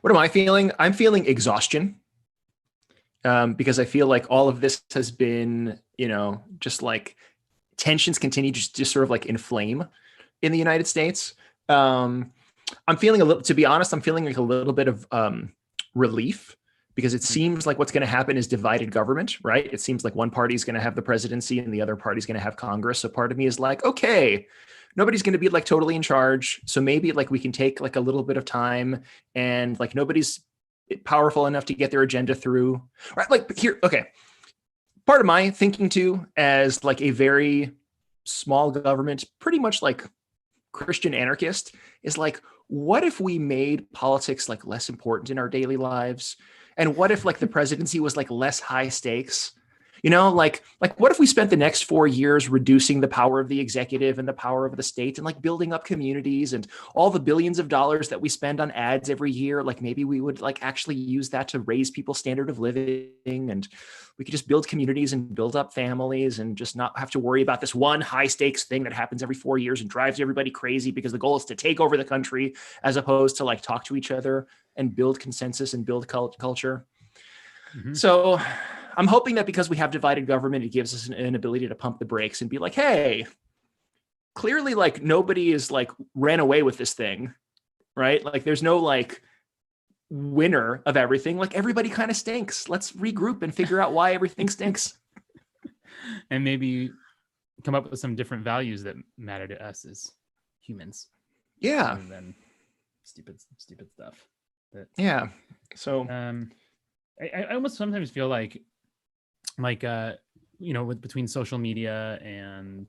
What am I feeling? I'm feeling exhaustion, because I feel like all of this has been, just like tensions continue to sort of like inflame in the United States. Um, I'm feeling a little, to be honest, I'm feeling like a little bit of relief, because it seems like what's going to happen is divided government, right? It seems like one party is going to have the presidency and the other party is going to have Congress. So part of me is like, okay, nobody's going to be like totally in charge. So maybe like we can take like a little bit of time, and like nobody's powerful enough to get their agenda through. Right? Like here, okay. Part of my thinking too, as like a very small government, pretty much like Christian anarchist, is like, what if we made politics like less important in our daily lives? And what if like the presidency was like less high stakes? Like what if we spent the next 4 years reducing the power of the executive and the power of the state, and like building up communities, and all the billions of dollars that we spend on ads every year, like maybe we would like actually use that to raise people's standard of living, and we could just build communities and build up families, and just not have to worry about this one high stakes thing that happens every 4 years and drives everybody crazy, because the goal is to take over the country as opposed to like talk to each other and build consensus and build culture. Mm-hmm. So I'm hoping that because we have divided government, it gives us an ability to pump the brakes and be like, hey, clearly like nobody is like ran away with this thing, right? Like there's no like winner of everything. Like everybody kind of stinks. Let's regroup and figure out why everything stinks. And maybe come up with some different values that matter to us as humans. Yeah. Rather than stupid stuff. Yeah. So I almost sometimes feel like between social media and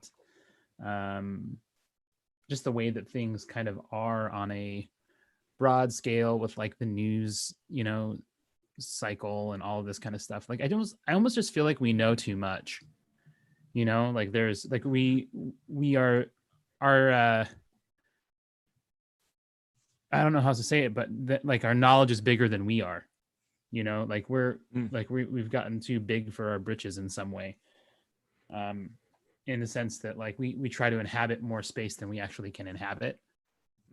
just the way that things kind of are on a broad scale with like the news, cycle and all of this kind of stuff. Like I almost just feel like we know too much, like there's like we are I don't know how to say it, but like our knowledge is bigger than we are. Like we've gotten too big for our britches in some way, in the sense that like we try to inhabit more space than we actually can inhabit.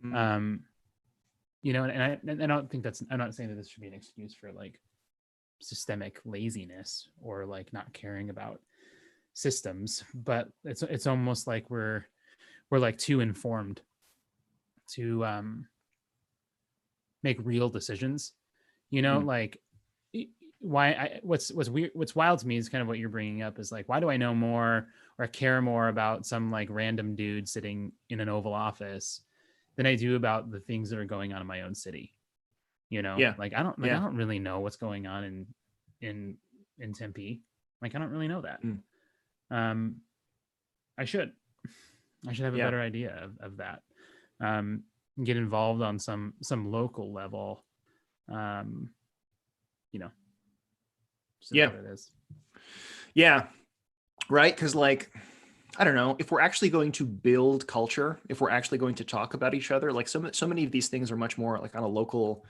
And I don't think I'm not saying that this should be an excuse for like systemic laziness or like not caring about systems, but it's almost like we're like too informed to make real decisions. Like what's weird, what's wild to me is kind of what you're bringing up is like, why do I know more or care more about some like random dude sitting in an Oval Office than I do about the things that are going on in my own city? Like I don't really know what's going on in Tempe. Like I don't really know that. I should have a better idea of that. Get involved on some local level. What it is. Yeah. Right. Cause like, I don't know if we're actually going to build culture, if we're actually going to talk about each other, like so many of these things are much more like on a local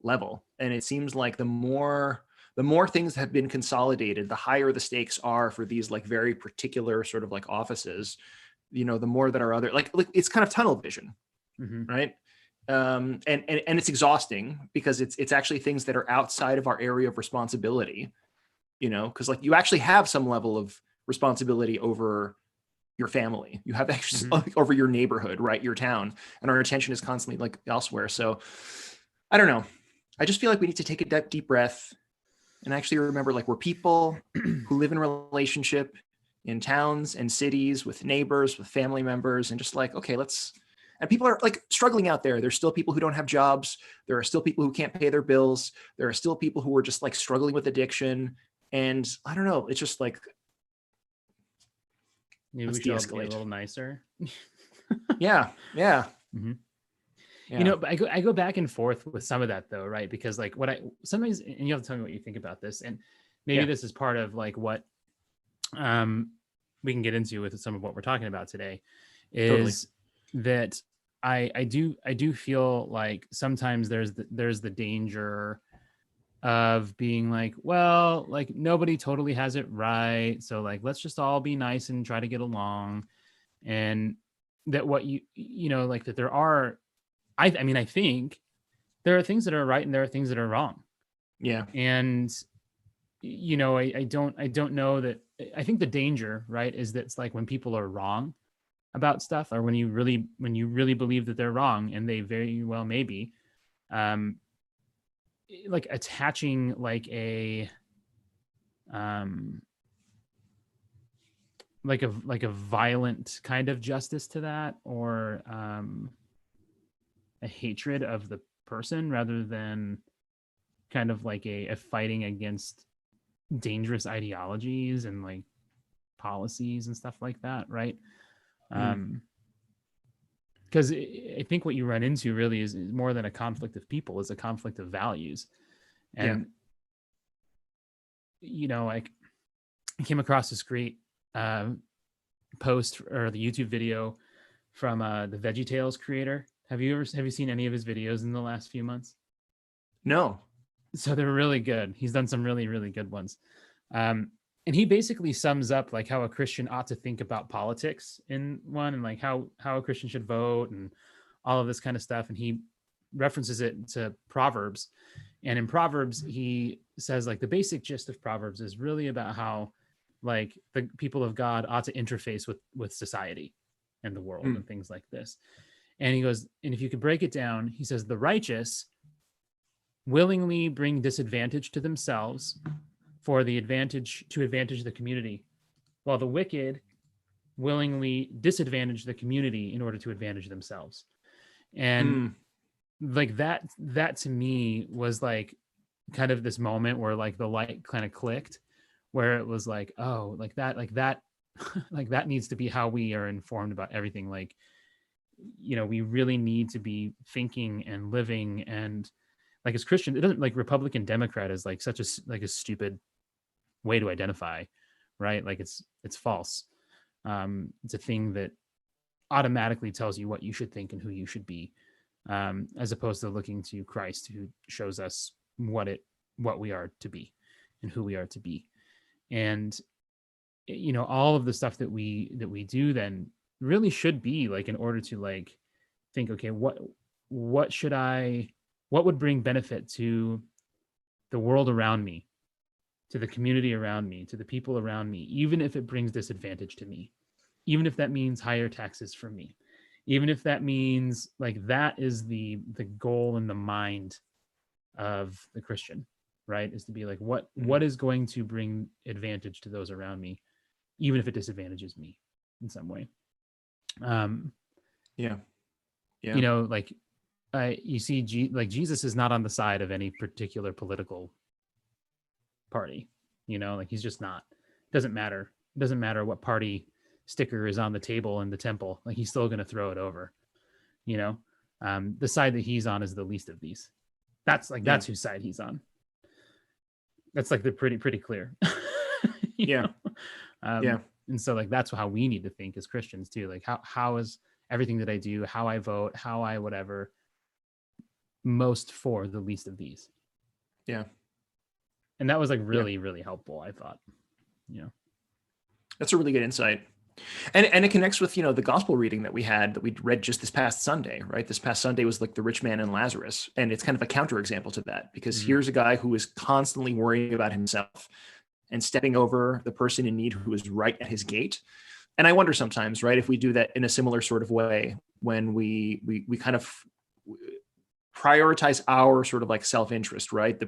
level. And it seems like the more things have been consolidated, the higher the stakes are for these like very particular sort of like offices, the more that our other, like it's kind of tunnel vision. Mm-hmm. Right. And it's exhausting because it's actually things that are outside of our area of responsibility, because like you actually have some level of responsibility over your family. You have actually over your neighborhood, right? Your town, and our attention is constantly like elsewhere. So I don't know. I just feel like we need to take a deep breath and actually remember like we're people who live in relationship in towns and cities with neighbors, with family members, and just like, okay, and people are like struggling out there. There's still people who don't have jobs. There are still people who can't pay their bills. There are still people who are just like struggling with addiction. And I don't know, it's just like, maybe we should be a little nicer. Yeah. Mm-hmm. Yeah. But I go back and forth with some of that though, right? Because like sometimes, and you have to tell me what you think about this, and maybe this is part of like what we can get into with some of what we're talking about today, is that I do feel like sometimes there's the danger of being like, well, like nobody totally has it right, so like let's just all be nice and try to get along. And that what like that there are, I mean I think there are things that are right and there are things that are wrong. Yeah. And I don't know that. I think the danger, right, is that it's like when people are wrong about stuff, or when you really believe that they're wrong, and they very well may be, like attaching like a like a violent kind of justice to that, or a hatred of the person, rather than kind of like a fighting against dangerous ideologies and like policies and stuff like that, right? Because I think what you run into really is more than a conflict of people, is a conflict of values. And I came across this great post, or the YouTube video from the VeggieTales creator. Have you seen any of his videos in the last few months? No. So they're really good. He's done some really, really good ones. And he basically sums up like how a Christian ought to think about politics in one, and like how a Christian should vote and all of this kind of stuff. And he references it to Proverbs. And in Proverbs, he says like the basic gist of Proverbs is really about how like the people of God ought to interface with society and the world and things like this. And he goes, and if you could break it down, he says, the righteous willingly bring disadvantage to themselves to advantage the community, while the wicked willingly disadvantage the community in order to advantage themselves. And like that to me was like kind of this moment where like the light kind of clicked, where it was like, oh, like that like that needs to be how we are informed about everything. Like, we really need to be thinking and living, and like as Christian, it doesn't, like Republican Democrat is like such a stupid way to identify, right? Like it's false. It's a thing that automatically tells you what you should think and who you should be, as opposed to looking to Christ, who shows us what we are to be and who we are to be. And all of the stuff that we do then really should be like in order to like think, okay, what would bring benefit to the world around me, to the community around me, to the people around me, even if it brings disadvantage to me, even if that means higher taxes for me, even if that means like that is the goal in the mind of the Christian, right? Is to be like, what is going to bring advantage to those around me, even if it disadvantages me in some way. Like you see, Jesus is not on the side of any particular political party, like he's just not. Doesn't matter what party sticker is on the table in the temple, like he's still going to throw it over. The side that he's on is the least of these. That's whose side he's on. That's like they're pretty clear. And so like that's how we need to think as Christians too. Like how is everything that I do, how I vote, how I whatever, most for the least of these. And that was like really really helpful, I thought. That's a really good insight. And it connects with, the gospel reading that we read just this past Sunday, right? This past Sunday was like the Rich Man and Lazarus. And it's kind of a counterexample to that, because here's a guy who is constantly worrying about himself and stepping over the person in need who is right at his gate. And I wonder sometimes, right, if we do that in a similar sort of way, when we kind of prioritize our sort of like self-interest, right?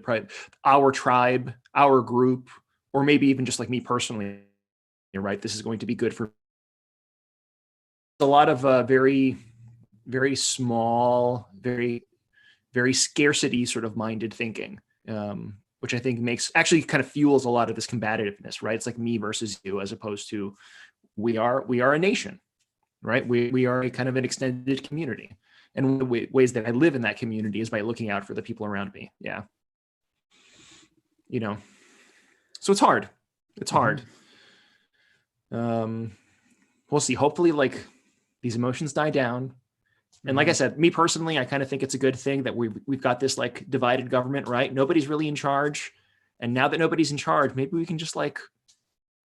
Our tribe, our group, or maybe even just like me personally, right? This is going to be good for a lot of very, very small, very, very scarcity sort of minded thinking, which I think actually kind of fuels a lot of this combativeness, right? It's like me versus you, as opposed to we are a nation, right? We are a kind of an extended community. And one of the ways that I live in that community is by looking out for the people around me. Yeah. So it's hard. It's hard. We'll see. Hopefully, like, these emotions die down. And like I said, me personally, I kind of think it's a good thing that we've got this like divided government, right? Nobody's really in charge. And now that nobody's in charge, maybe we can just like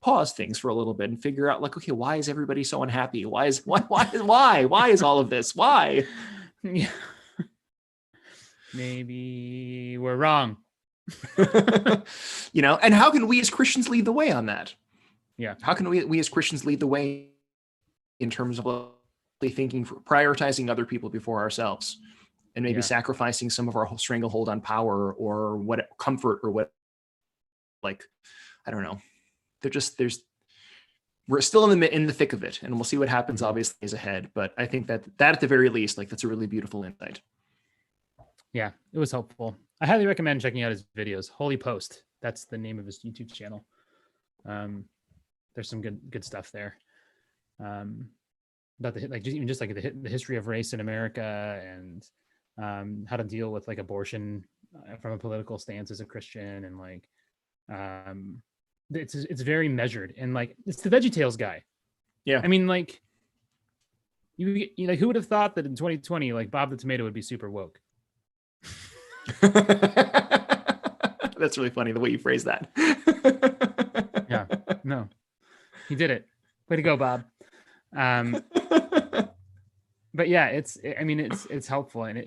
pause things for a little bit and figure out like, okay, why is everybody so unhappy? Why is all of this? Why? Yeah. maybe we're wrong. And how can we as Christians lead the way on that? Yeah. How can we as Christians lead the way in terms of thinking, prioritizing other people before ourselves, and maybe sacrificing some of our stranglehold on power or what comfort or what, like, I don't know. We're still in the thick of it, and we'll see what happens obviously is ahead. But I think that at the very least, like, that's a really beautiful insight. Yeah, it was helpful. I highly recommend checking out his videos. Holy Post, that's the name of his YouTube channel. There's some good stuff there. About the history of race in America, and how to deal with like abortion from a political stance as a Christian, and like it's very measured, and like it's the VeggieTales guy. Yeah, I mean, like you like, who would have thought that in 2020 like Bob the Tomato would be super woke? That's really funny the way you phrase that. Yeah, no, he did it. Way to go, Bob. But yeah, it's helpful, and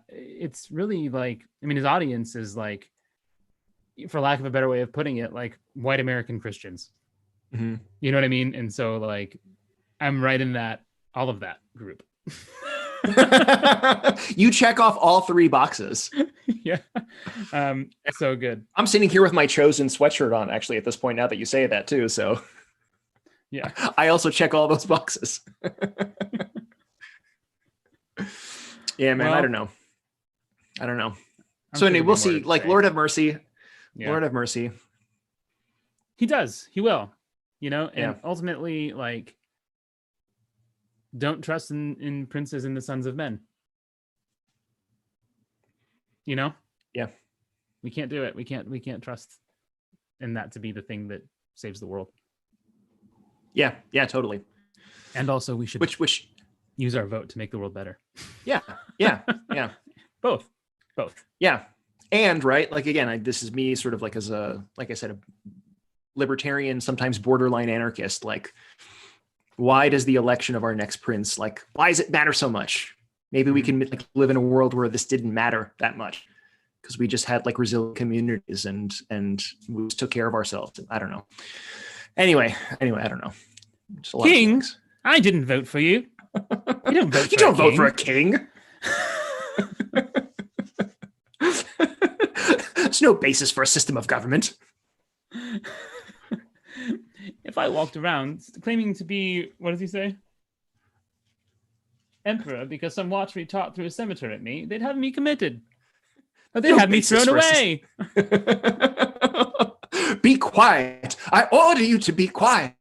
it's really like, I mean, his audience is like, for lack of a better way of putting it, like white American Christians. Mm-hmm. You know what I mean? And so like, I'm right in all of that group. You check off all three boxes. Yeah. So good. I'm sitting here with my Chosen sweatshirt on, actually, at this point, now that you say that too. So yeah, I also check all those boxes. Yeah, man. Well, I don't know. So anyway, we'll see. Like, Lord have mercy. Yeah. Lord have mercy. He does. He will. And ultimately, like, don't trust in princes and the sons of men. Yeah. We can't do it. We can't trust in that to be the thing that saves the world. Yeah, totally. And also we should which use our vote to make the world better. Yeah. Both. Yeah. And right, like, again, this is me sort of like, as a, like I said, a libertarian, sometimes borderline anarchist. Like, why does the election of our next prince, like, why does it matter so much? Maybe we can like live in a world where this didn't matter that much, because we just had like resilient communities and we just took care of ourselves. I don't know. Anyway, I don't know. King, I didn't vote for you. You don't vote. You don't vote for a king. There's no basis for a system of government. If I walked around claiming to be, what does he say? Emperor, because some watched me talk through a scimitar at me, they'd have me committed. But they'd have me thrown away. Be quiet. I order you to be quiet.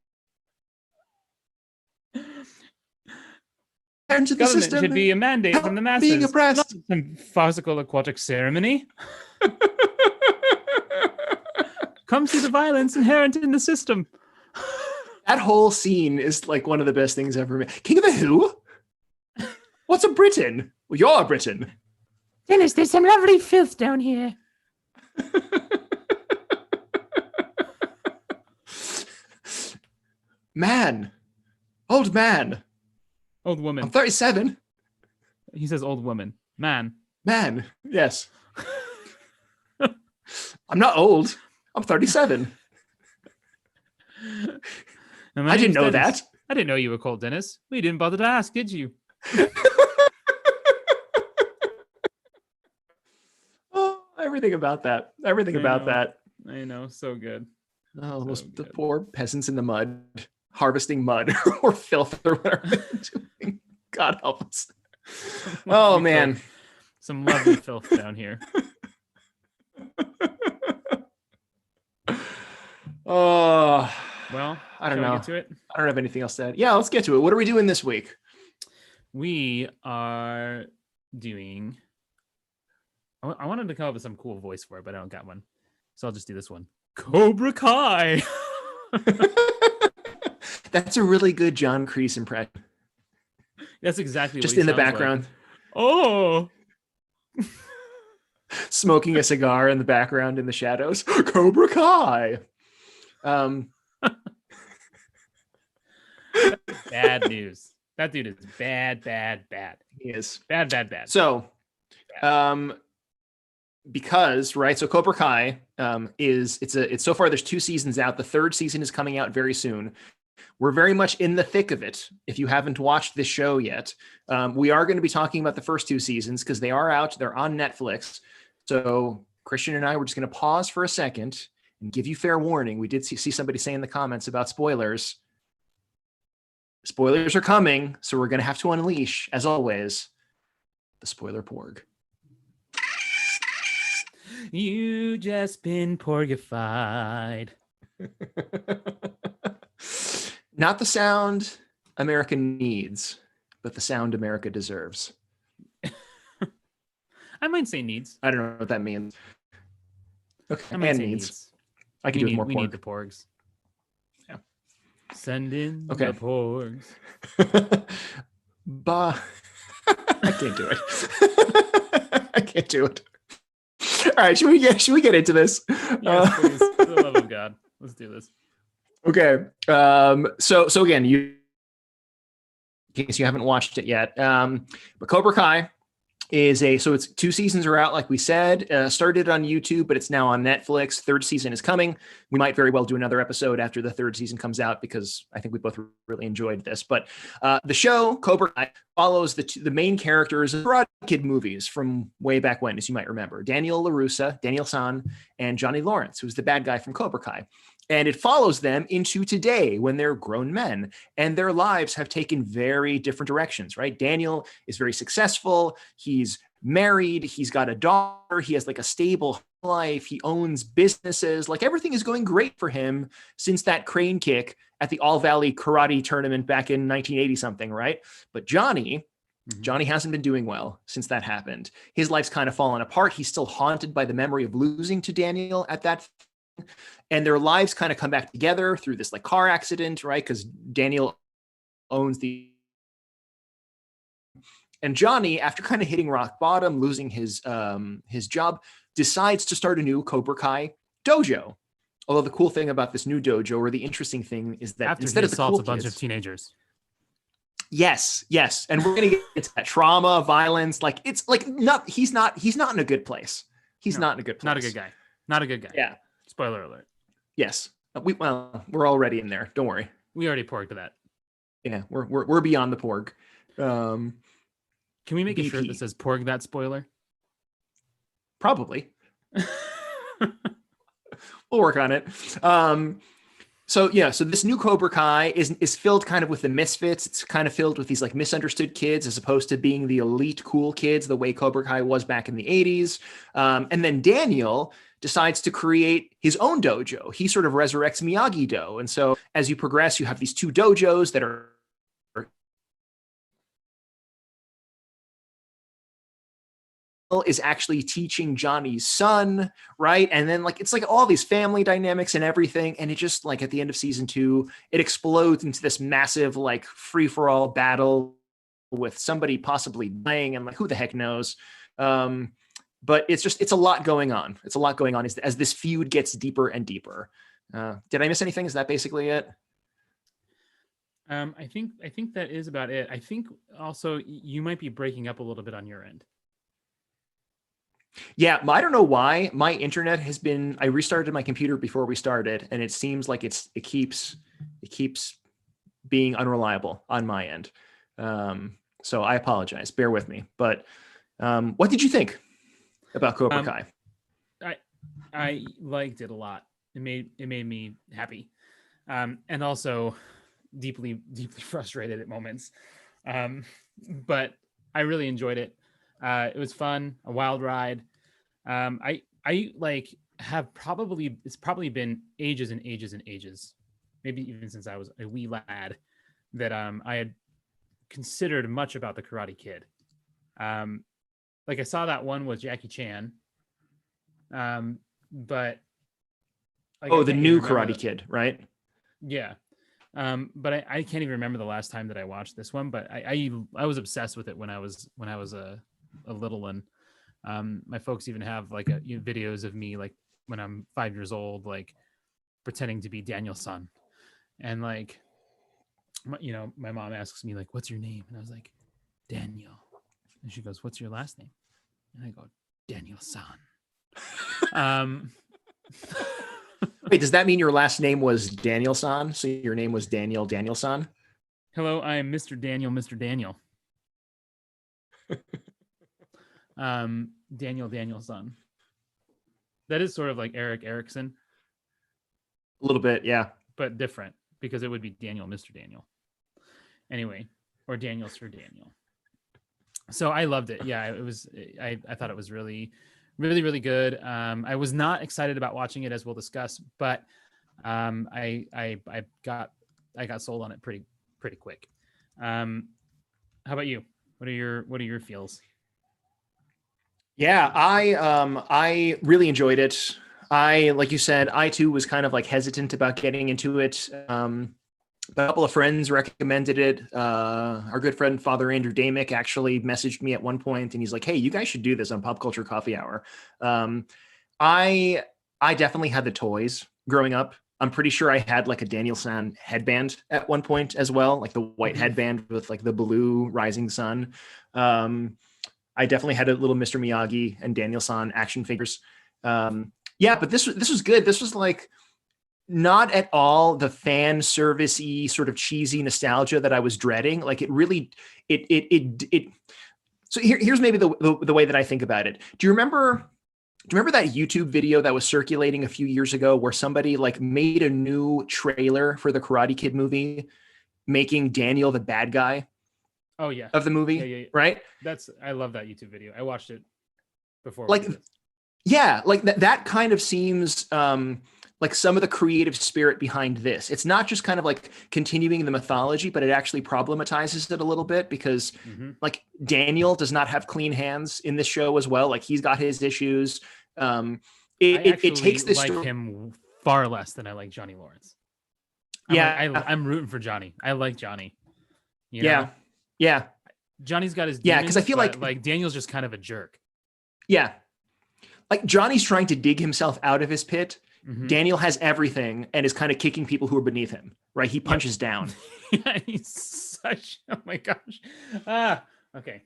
And the government system should be a mandate from the masses. Being oppressed. Not some farcical aquatic ceremony. Come see the violence inherent in the system. That whole scene is like one of the best things ever made. King of the who? What's a Briton? Well, you're a Briton. Dennis, there's some lovely filth down here. Man. Old man. Old woman. I'm 37. He says old woman. Man. Yes. I'm not old. I'm 37. I didn't know that. I didn't know you were called Dennis. We didn't bother to ask, did you? Oh, everything about that. I know. So good. Oh, those the poor peasants in the mud, harvesting mud or filth or whatever they're doing. God help us. Oh, man. Filth. Some lovely filth down here. Oh, well, I don't know. Get to it? I don't have anything else to add. Yeah, let's get to it. What are we doing this week? We are doing. I wanted to come up with some cool voice for it, but I don't got one. So I'll just do this one. Cobra Kai. That's a really good John Kreese impression. That's exactly just what he in the background. Like. Oh. Smoking a cigar in the background in the shadows. Cobra Kai. Bad news. That dude is bad. He is bad. So Because right, so Cobra Kai it's so far there's 2 seasons out. The third season is coming out very soon. We're very much in the thick of it. If you haven't watched this show yet, we are going to be talking about the first 2 seasons because they are out. They're on Netflix. So Christian and I were just going to pause for a second and give you fair warning. We did see somebody say in the comments about spoilers. Spoilers are coming, so we're going to have to unleash, as always, the spoiler porg. You just been porgified. Not the sound America needs, but the sound America deserves. I might say needs. I don't know what that means. Okay, I might and say needs. I could do with more porg. We need the porgs. Yeah. Send in the porgs. Bah. I can't do it. I can't do it. All right, should we get into this? Yes, please. For the love of God, let's do this. Okay. So again, in case you haven't watched it yet, but Cobra Kai so it's 2 seasons are out, like we said. Started on YouTube, but it's now on Netflix. Third season is coming. We might very well do another episode after the third season comes out because I think we both really enjoyed this. But the show Cobra Kai follows the main characters of Karate Kid movies from way back when, as you might remember. Daniel San, and Johnny Lawrence, who's the bad guy from Cobra Kai. And it follows them into today when they're grown men and their lives have taken very different directions, right? Daniel is very successful. He's married. He's got a daughter. He has like a stable life. He owns businesses. Like everything is going great for him since that crane kick at the All Valley Karate tournament back in 1980 something, right? But Johnny hasn't been doing well since that happened. His life's kind of fallen apart. He's still haunted by the memory of losing to Daniel at that. And their lives kind of come back together through this like car accident, right? Because Daniel owns and Johnny, after kind of hitting rock bottom, losing his job, decides to start a new Cobra Kai dojo. Although the cool thing about this new dojo, or the interesting thing, is that after instead he of the assaults cool a bunch kids, of teenagers. Yes, and we're gonna get into that trauma, violence. Like it's like he's not in a good place. He's not in a good place. Not a good guy. Not a good guy. Yeah. Spoiler alert. Yes. We're already in there. Don't worry. We already porged that. Yeah, we're beyond the porg. Can we make a shirt that says "Porg that spoiler"? Probably. We'll work on it. So this new Cobra Kai is filled kind of with the misfits. It's kind of filled with these like misunderstood kids as opposed to being the elite cool kids the way Cobra Kai was back in the 80s. And then Daniel decides to create his own dojo. He sort of resurrects Miyagi-Do. And so as you progress, you have these 2 dojos that are is actually teaching Johnny's son, right? And then like it's like all these family dynamics and everything, and it just like at the end of season 2 it explodes into this massive like free-for-all battle with somebody possibly dying and like who the heck knows. But it's a lot going on. It's a lot going on as this feud gets deeper and deeper. Did I miss anything? Is that basically it? I think that is about it. I think also you might be breaking up a little bit on your end. Yeah, I don't know why my internet has been. I restarted my computer before we started, and it seems like it keeps being unreliable on my end. So I apologize. Bear with me. But what did you think about Cobra Kai? I liked it a lot. It made me happy, and also deeply frustrated at moments. But I really enjoyed it. It was fun, a wild ride. I like have probably been ages and ages and ages, maybe even since I was a wee lad, that I had considered much about the Karate Kid. Like I saw that one with Jackie Chan, but like, the new Karate Kid, right? Yeah. But I can't even remember the last time that I watched this one, but I was obsessed with it when I was a little one. My folks even have like videos of me like when I'm 5 years old, like pretending to be Daniel's son, and like my mom asks me like, "What's your name?" And I was like, "Daniel," and she goes, "What's your last name?" And I go, Daniel-san. Wait, does that mean your last name was Daniel-san? So your name was Daniel Daniel-san? Hello, I am Mr. Daniel, Mr. Daniel. Daniel Daniel-san. That is sort of like Eric Erickson. A little bit, yeah. But different, because it would be Daniel, Mr. Daniel. Anyway, or Daniel, Sir Daniel. So I loved it. Yeah, it was. I thought it was really, really, really good. I was not excited about watching it, as we'll discuss, but I got sold on it pretty quick. How about you? What are your feels? Yeah, I really enjoyed it. Like you said, I too was kind of like hesitant about getting into it. A couple of friends recommended it. Our good friend Father Andrew Damick actually messaged me at one point, and he's like, "Hey, you guys should do this on Pop Culture Coffee Hour." I definitely had the toys growing up. I'm pretty sure I had like a Daniel-san headband at one point as well, like the white headband with like the blue rising sun. I definitely had a little Mr. Miyagi and Daniel-san action figures. Yeah, but this was good. This was like not at all the fan servicey sort of cheesy nostalgia that I was dreading. Like it really, it. So here's maybe the way that I think about it. Do you remember that YouTube video that was circulating a few years ago where somebody like made a new trailer for the Karate Kid movie, making Daniel the bad guy? Oh yeah, of the movie, yeah. right? I love that YouTube video. I watched it before. Like, yeah, like that kind of seems like some of the creative spirit behind this. It's not just kind of like continuing the mythology, but it actually problematizes it a little bit because like Daniel does not have clean hands in this show as well. Like he's got his issues. It takes this like him far less than I like Johnny Lawrence. I'm rooting for Johnny. I like Johnny. You know? Yeah. Johnny's got his demons, because I feel like Daniel's just kind of a jerk. Yeah. Like Johnny's trying to dig himself out of his pit. Daniel has everything and is kind of kicking people who are beneath him, right? He punches down. Yeah, he's such, oh my gosh. Okay.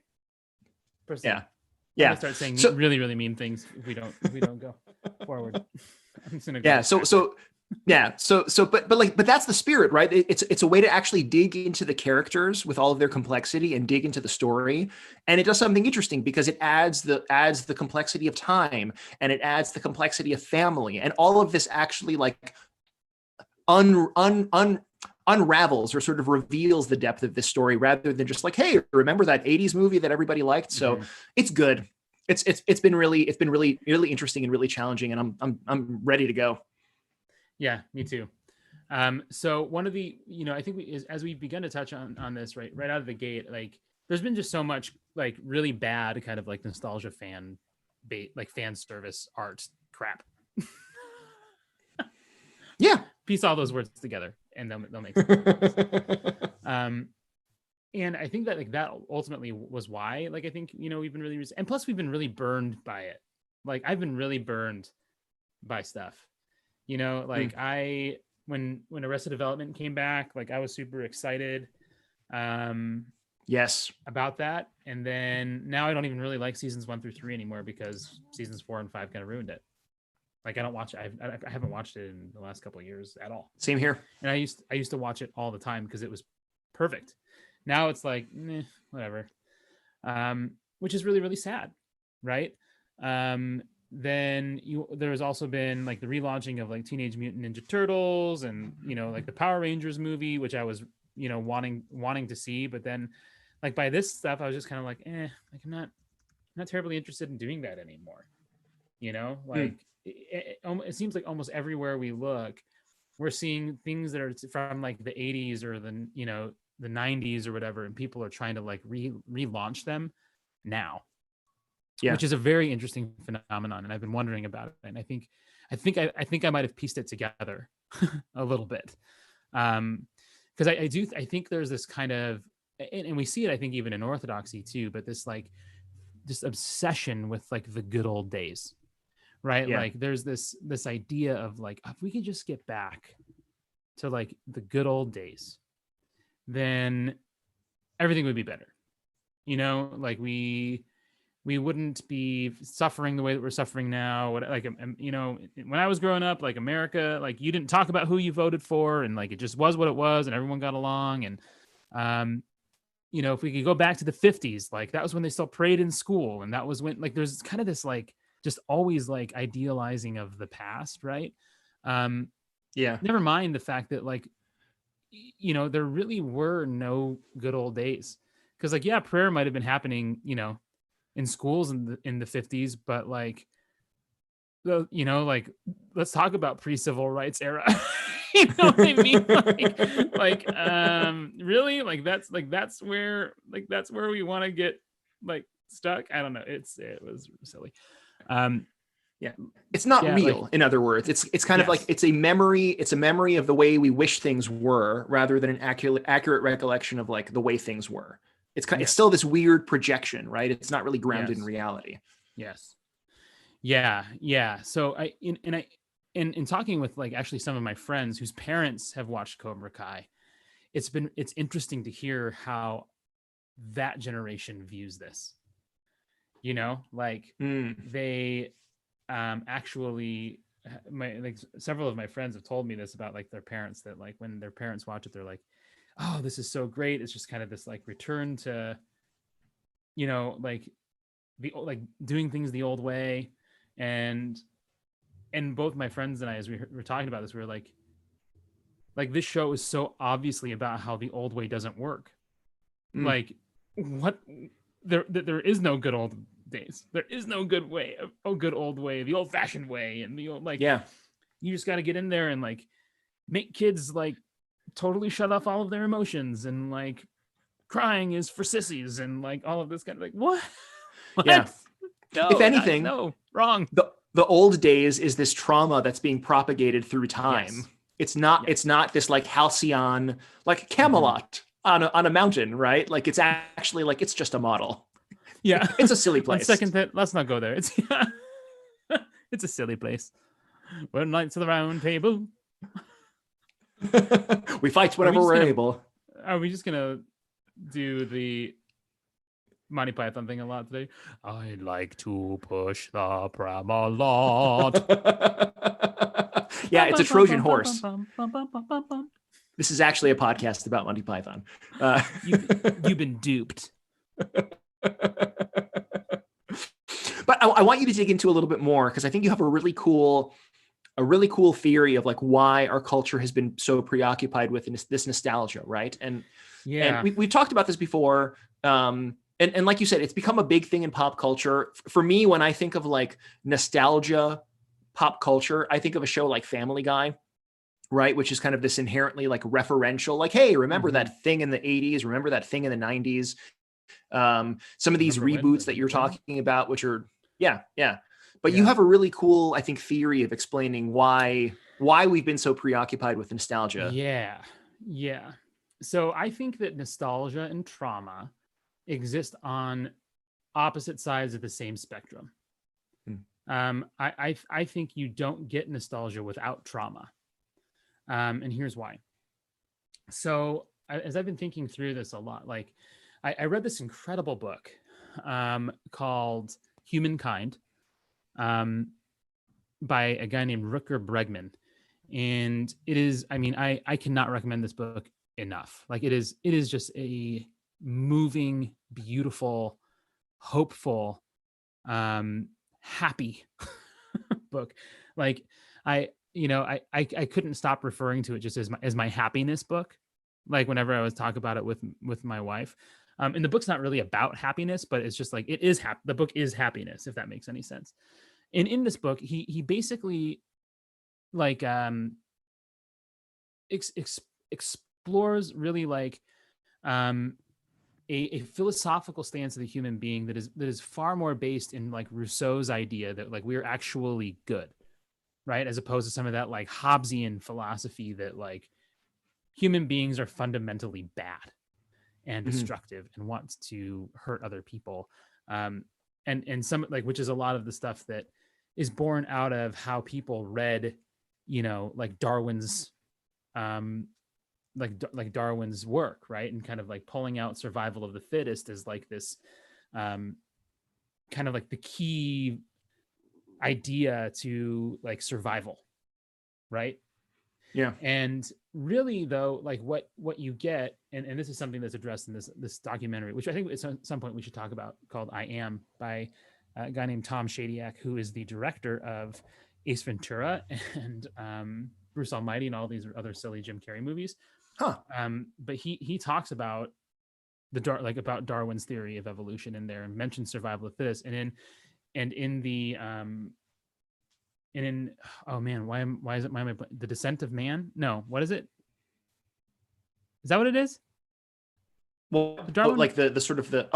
Proceed. Yeah. I'm gonna start saying really, really mean things if we don't go forward. I'm just gonna go but that's the spirit, right? It's a way to actually dig into the characters with all of their complexity and dig into the story, and it does something interesting because it adds the complexity of time, and it adds the complexity of family, and all of this actually like unravels or sort of reveals the depth of this story rather than just like, hey, remember that 80s movie that everybody liked? So it's good. It's been really interesting and really challenging, and I'm ready to go. Yeah, me too. So one of the, I think as we've begun to touch on this right out of the gate, like there's been just so much like really bad kind of like nostalgia fan service art crap. Yeah. Piece all those words together and they'll make sense. And I think that like that ultimately was why, like, I think, we've been really, and plus we've been really burned by it. Like I've been really burned by stuff. Like when Arrested Development came back, like I was super excited yes about that, and then now I don't even really like seasons 1 through 3 anymore because seasons 4 and 5 kind of ruined it. Like I don't watch it. I haven't watched it in the last couple of years at all. Same here. And I used to watch it all the time because it was perfect. Now it's like whatever, which is really, really sad, right? Then there's also been like the relaunching of like Teenage Mutant Ninja Turtles and like the Power Rangers movie, which I was wanting to see, but then like by this stuff I was just kind of like like I'm not terribly interested in doing that anymore. Like it seems like almost everywhere we look we're seeing things that are from like the 80s or the the 90s or whatever, and people are trying to like relaunch them now. Yeah. Which is a very interesting phenomenon, and I've been wondering about it. And I think I might have pieced it together a little bit, because I think there's this kind of, and we see it I think even in Orthodoxy too, but this obsession with like the good old days, right? Yeah. Like there's this idea of like if we could just get back to like the good old days, then everything would be better. Like we wouldn't be suffering the way that we're suffering now. You know, when I was growing up, like America, like you didn't talk about who you voted for, and like it just was what it was, and everyone got along. And you know, if we could go back to the 50s, like that was when they still prayed in school, and that was when like there's kind of this like just always like idealizing of the past, right? Yeah. Never mind the fact that like you know there really were no good old days, because like yeah, prayer might have been happening, you know, in schools in the 50s, but like you know, like let's talk about pre-civil rights era. You know what I mean? Really, like that's where we want to get like stuck. I don't know. It was silly. Yeah. It's not Yeah, real, like, in other words. It's kind of like yes, it's a memory of the way we wish things were, rather than an accurate recollection of like the way things were. It's yes, still this weird projection, right? It's not really grounded in yes, reality. yes. Yeah. So in talking with like actually some of my friends whose parents have watched Cobra Kai, it's interesting to hear how that generation views this. You know, like Mm. they actually like several of my friends have told me this about like their parents, that like when their parents watch it, they're like, oh, this is so great. It's just kind of this like return to, you know, like like doing things the old way. And both my friends and I, as we were talking about this, we were like this show is so obviously about how the old way doesn't work. Mm. Like what, there is no good old days. There is no good way, good old way, the old fashioned way. And the old, like, Yeah. you just got to get in there and like make kids like totally shut off all of their emotions, and like crying is for sissies, and like all of this kind of like what Yeah. If no, anything, no, wrong. the old days is this trauma that's being propagated through time. Yes. It's not Yes. it's not this like halcyon, like Camelot on a mountain, right? Like it's actually like it's just a model. Yeah. It's a silly On place. second thought, let's not go there. It's it's a silly place. We're knights of the round table. We fight whenever we're able. Are we just gonna do the Monty Python thing a lot today? I like to push the pram a lot. Yeah, it's a Trojan horse. This is actually a podcast about Monty Python. You've been duped. But I want you to dig into a little bit more, because I think you have a really cool theory of like why our culture has been so preoccupied with this nostalgia, right? And Yeah, and we've talked about this before. And like you said, it's become a big thing in pop culture. For me, when I think of like nostalgia pop culture, I think of a show like Family Guy, right? Which is kind of this inherently like referential, like, hey, remember that thing in the 80s? Remember that thing in the 90s? Some of these reboots that you're talking about, which are, yeah. But you have a really cool, I think, theory of explaining why we've been so preoccupied with nostalgia. Yeah. So I think that nostalgia and trauma exist on opposite sides of the same spectrum. I think you don't get nostalgia without trauma. And here's why. So as I've been thinking through this a lot, like I read this incredible book called Humankind by a guy named Rutger Bregman. And it is, I mean, I cannot recommend this book enough. Like it is just a moving, beautiful, hopeful, happy book. Like I couldn't stop referring to it just as my happiness book. Like whenever I was talking about it with my wife. And the book's not really about happiness, but it's just like, the book is happiness, if that makes any sense. And in this book, he basically like explores really like a philosophical stance of the human being that is far more based in like Rousseau's idea that like we're actually good, right? As opposed to some of that like Hobbesian philosophy that like human beings are fundamentally bad and destructive and want to hurt other people. And some like, which is a lot of the stuff that is born out of how people read, you know, like Darwin's like Darwin's work, right? And kind of like pulling out survival of the fittest as like this kind of like the key idea to like survival, right? Yeah. And really though, like what you get, and this is something that's addressed in this documentary, which I think at some point we should talk about, called I Am, by a guy named Tom Shadyac, who is the director of Ace Ventura and Bruce Almighty and all these other silly Jim Carrey movies. Huh. But he talks about about Darwin's theory of evolution in there, and mentions survival of the fittest, and in oh man, why is it the Descent of Man? No, what is it? Is that what it is? Well, Darwin, like the sort of the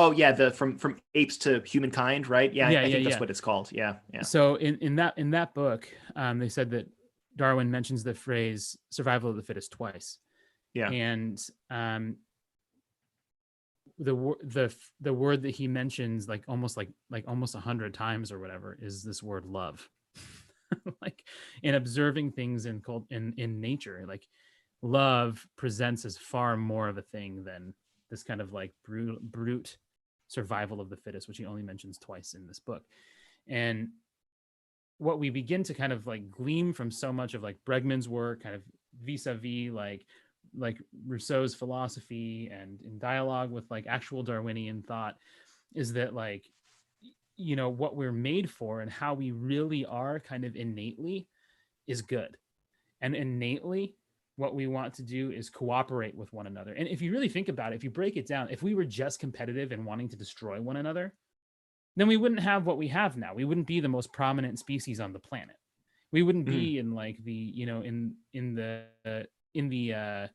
from apes to humankind, right? Yeah, I think that's what it's called. Yeah. So in that book, they said that Darwin mentions the phrase "survival of the fittest" twice. Yeah. And the word that he mentions like almost 100 times or whatever is this word love. Like in observing things in nature, like love presents as far more of a thing than this kind of like brute survival of the fittest, which he only mentions twice in this book. And what we begin to kind of like glean from so much of like Bregman's work, kind of vis-a-vis like Rousseau's philosophy, and in dialogue with like actual Darwinian thought, is that like, you know, what we're made for and how we really are kind of innately is good. And innately what we want to do is cooperate with one another. And if you really think about it, if you break it down, if we were just competitive and wanting to destroy one another, then we wouldn't have what we have now. We wouldn't be the most prominent species on the planet. We wouldn't be in like the, you know, in the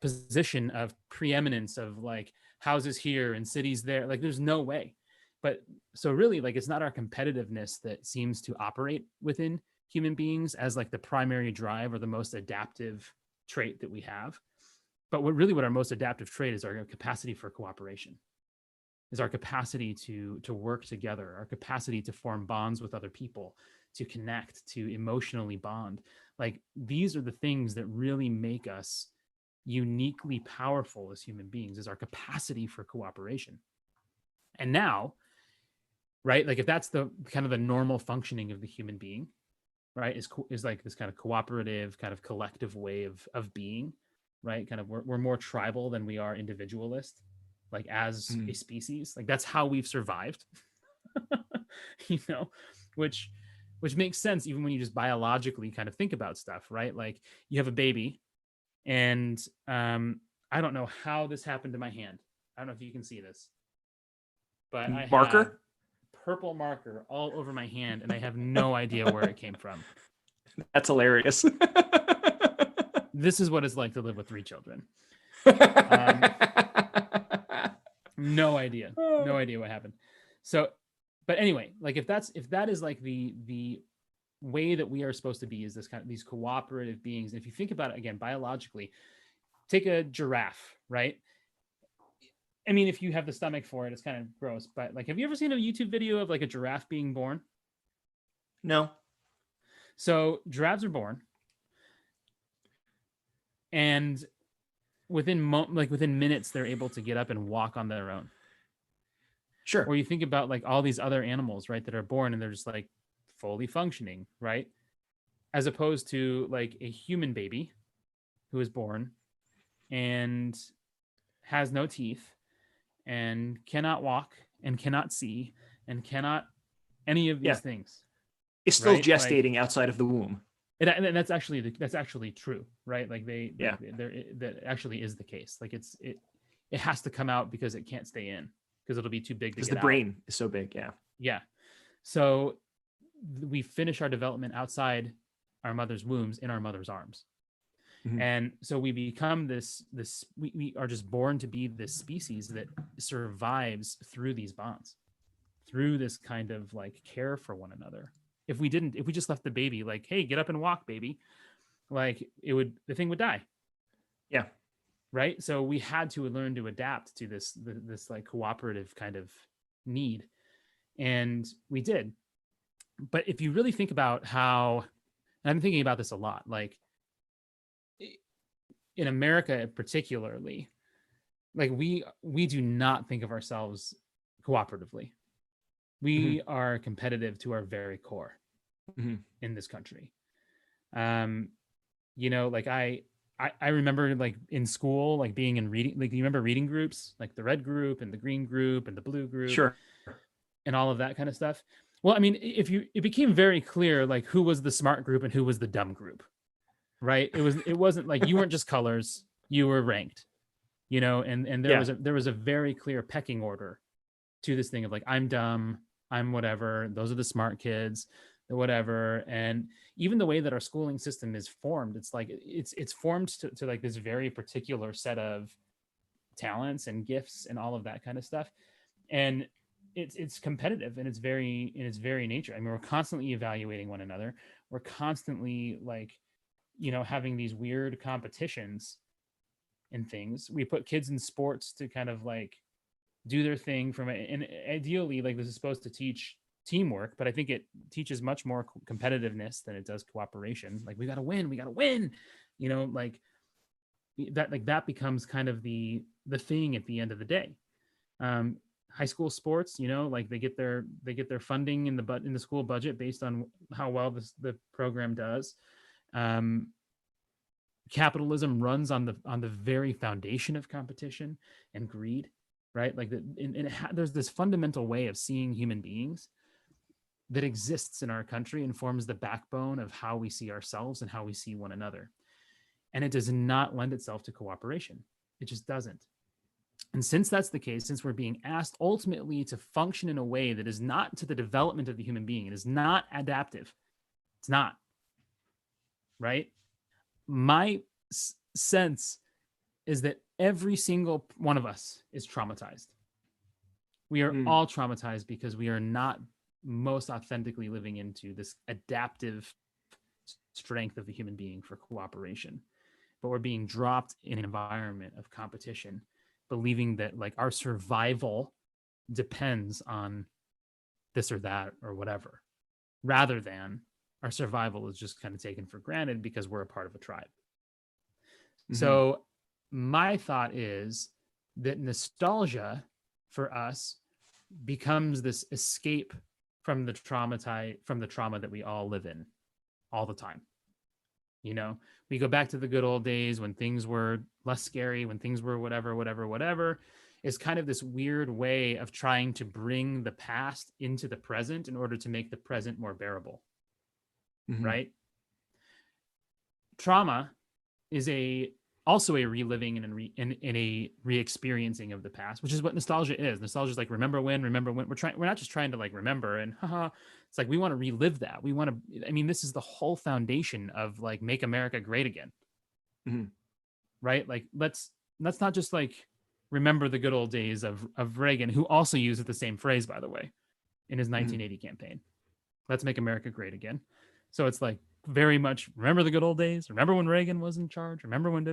position of preeminence of like houses here and cities there. Like there's no way. But so really, like, it's not our competitiveness that seems to operate within human beings as like the primary drive or the most adaptive trait that we have. But what our most adaptive trait is our capacity for cooperation, is our capacity to work together, our capacity to form bonds with other people, to connect, to emotionally bond. Like these are the things that really make us uniquely powerful as human beings, is our capacity for cooperation. And now, right, like if that's the kind of the normal functioning of the human being, right, is like this kind of cooperative, kind of collective way of being, right? Kind of we're more tribal than we are individualist, like as a species. Like that's how we've survived. You know, which makes sense even when you just biologically kind of think about stuff, right? Like you have a baby, and I don't know how this happened to my hand. I don't know if you can see this, but I have purple marker all over my hand, and I have no idea where it came from. That's hilarious. This is what it's like to live with 3 children. No idea what happened. So, but anyway, like if that is like the way that we are supposed to be, is this kind of these cooperative beings. And if you think about it again biologically, take a giraffe, right? I mean, if you have the stomach for it, it's kind of gross, but like, have you ever seen a YouTube video of like a giraffe being born? No. So giraffes are born, and within minutes, they're able to get up and walk on their own. Sure. Or you think about like all these other animals, right, that are born and they're just like fully functioning, right? As opposed to like a human baby who is born and has no teeth and cannot walk and cannot see and cannot any of these things. It's still gestating outside of the womb. And that's actually true, right? Like that actually is the case. Like it has to come out because it can't stay in, because it'll be too big to get out. Because the brain is so big. Yeah. So we finish our development outside our mother's wombs, in our mother's arms. Mm-hmm. And so we become we are just born to be this species that survives through these bonds, through this kind of like care for one another. If we just left the baby like, hey, get up and walk, baby, like the thing would die. Yeah. Right. So we had to learn to adapt to this like cooperative kind of need. And we did. But if you really think about how, and I'm thinking about this a lot, like in America particularly, like we do not think of ourselves cooperatively. We are competitive to our very core in this country. You know, like I remember like in school, like being in reading, like you remember reading groups, like the red group and the green group and the blue group, Sure. and all of that kind of stuff. Well, I mean, it became very clear like who was the smart group and who was the dumb group, right? It wasn't like you weren't just colors, you were ranked, you know, and there was a very clear pecking order to this thing of like, I'm dumb, I'm whatever, those are the smart kids, or whatever. And even the way that our schooling system is formed, it's like it's formed to like this very particular set of talents and gifts and all of that kind of stuff. And it's competitive in its very nature. I mean, we're constantly evaluating one another. We're constantly like, you know, having these weird competitions and things. We put kids in sports to kind of like do their thing and ideally like this is supposed to teach teamwork, but I think it teaches much more competitiveness than it does cooperation. Like we got to win, you know, like that becomes kind of the thing at the end of the day. High school sports, you know, like they get their funding in the school budget based on how well the program does. Capitalism runs on the very foundation of competition and greed, right? Like there's this fundamental way of seeing human beings that exists in our country and forms the backbone of how we see ourselves and how we see one another. And it does not lend itself to cooperation. It just doesn't. And since that's the case, since we're being asked ultimately to function in a way that is not to the development of the human being, it is not adaptive. It's not, right? My sense is that every single one of us is traumatized. We are all traumatized because we are not most authentically living into this adaptive strength of the human being for cooperation. But we're being dropped in an environment of competition, believing that like our survival depends on this or that or whatever, rather than our survival is just kind of taken for granted because we're a part of a tribe. So my thought is that nostalgia for us becomes this escape from the trauma that we all live in all the time. You know, we go back to the good old days when things were less scary, when things were whatever, is kind of this weird way of trying to bring the past into the present in order to make the present more bearable. Right? Trauma is also a reliving and a re-experiencing of the past, which is what nostalgia is. Nostalgia is like remember when. We're not just trying to like remember and it's like we want to relive that. We want to. I mean, this is the whole foundation of like make America great again, right? Like let's not just like remember the good old days of Reagan, who also used the same phrase, by the way, in his 1980 campaign. Let's make America great again. So it's like very much remember the good old days. Remember when Reagan was in charge. Remember when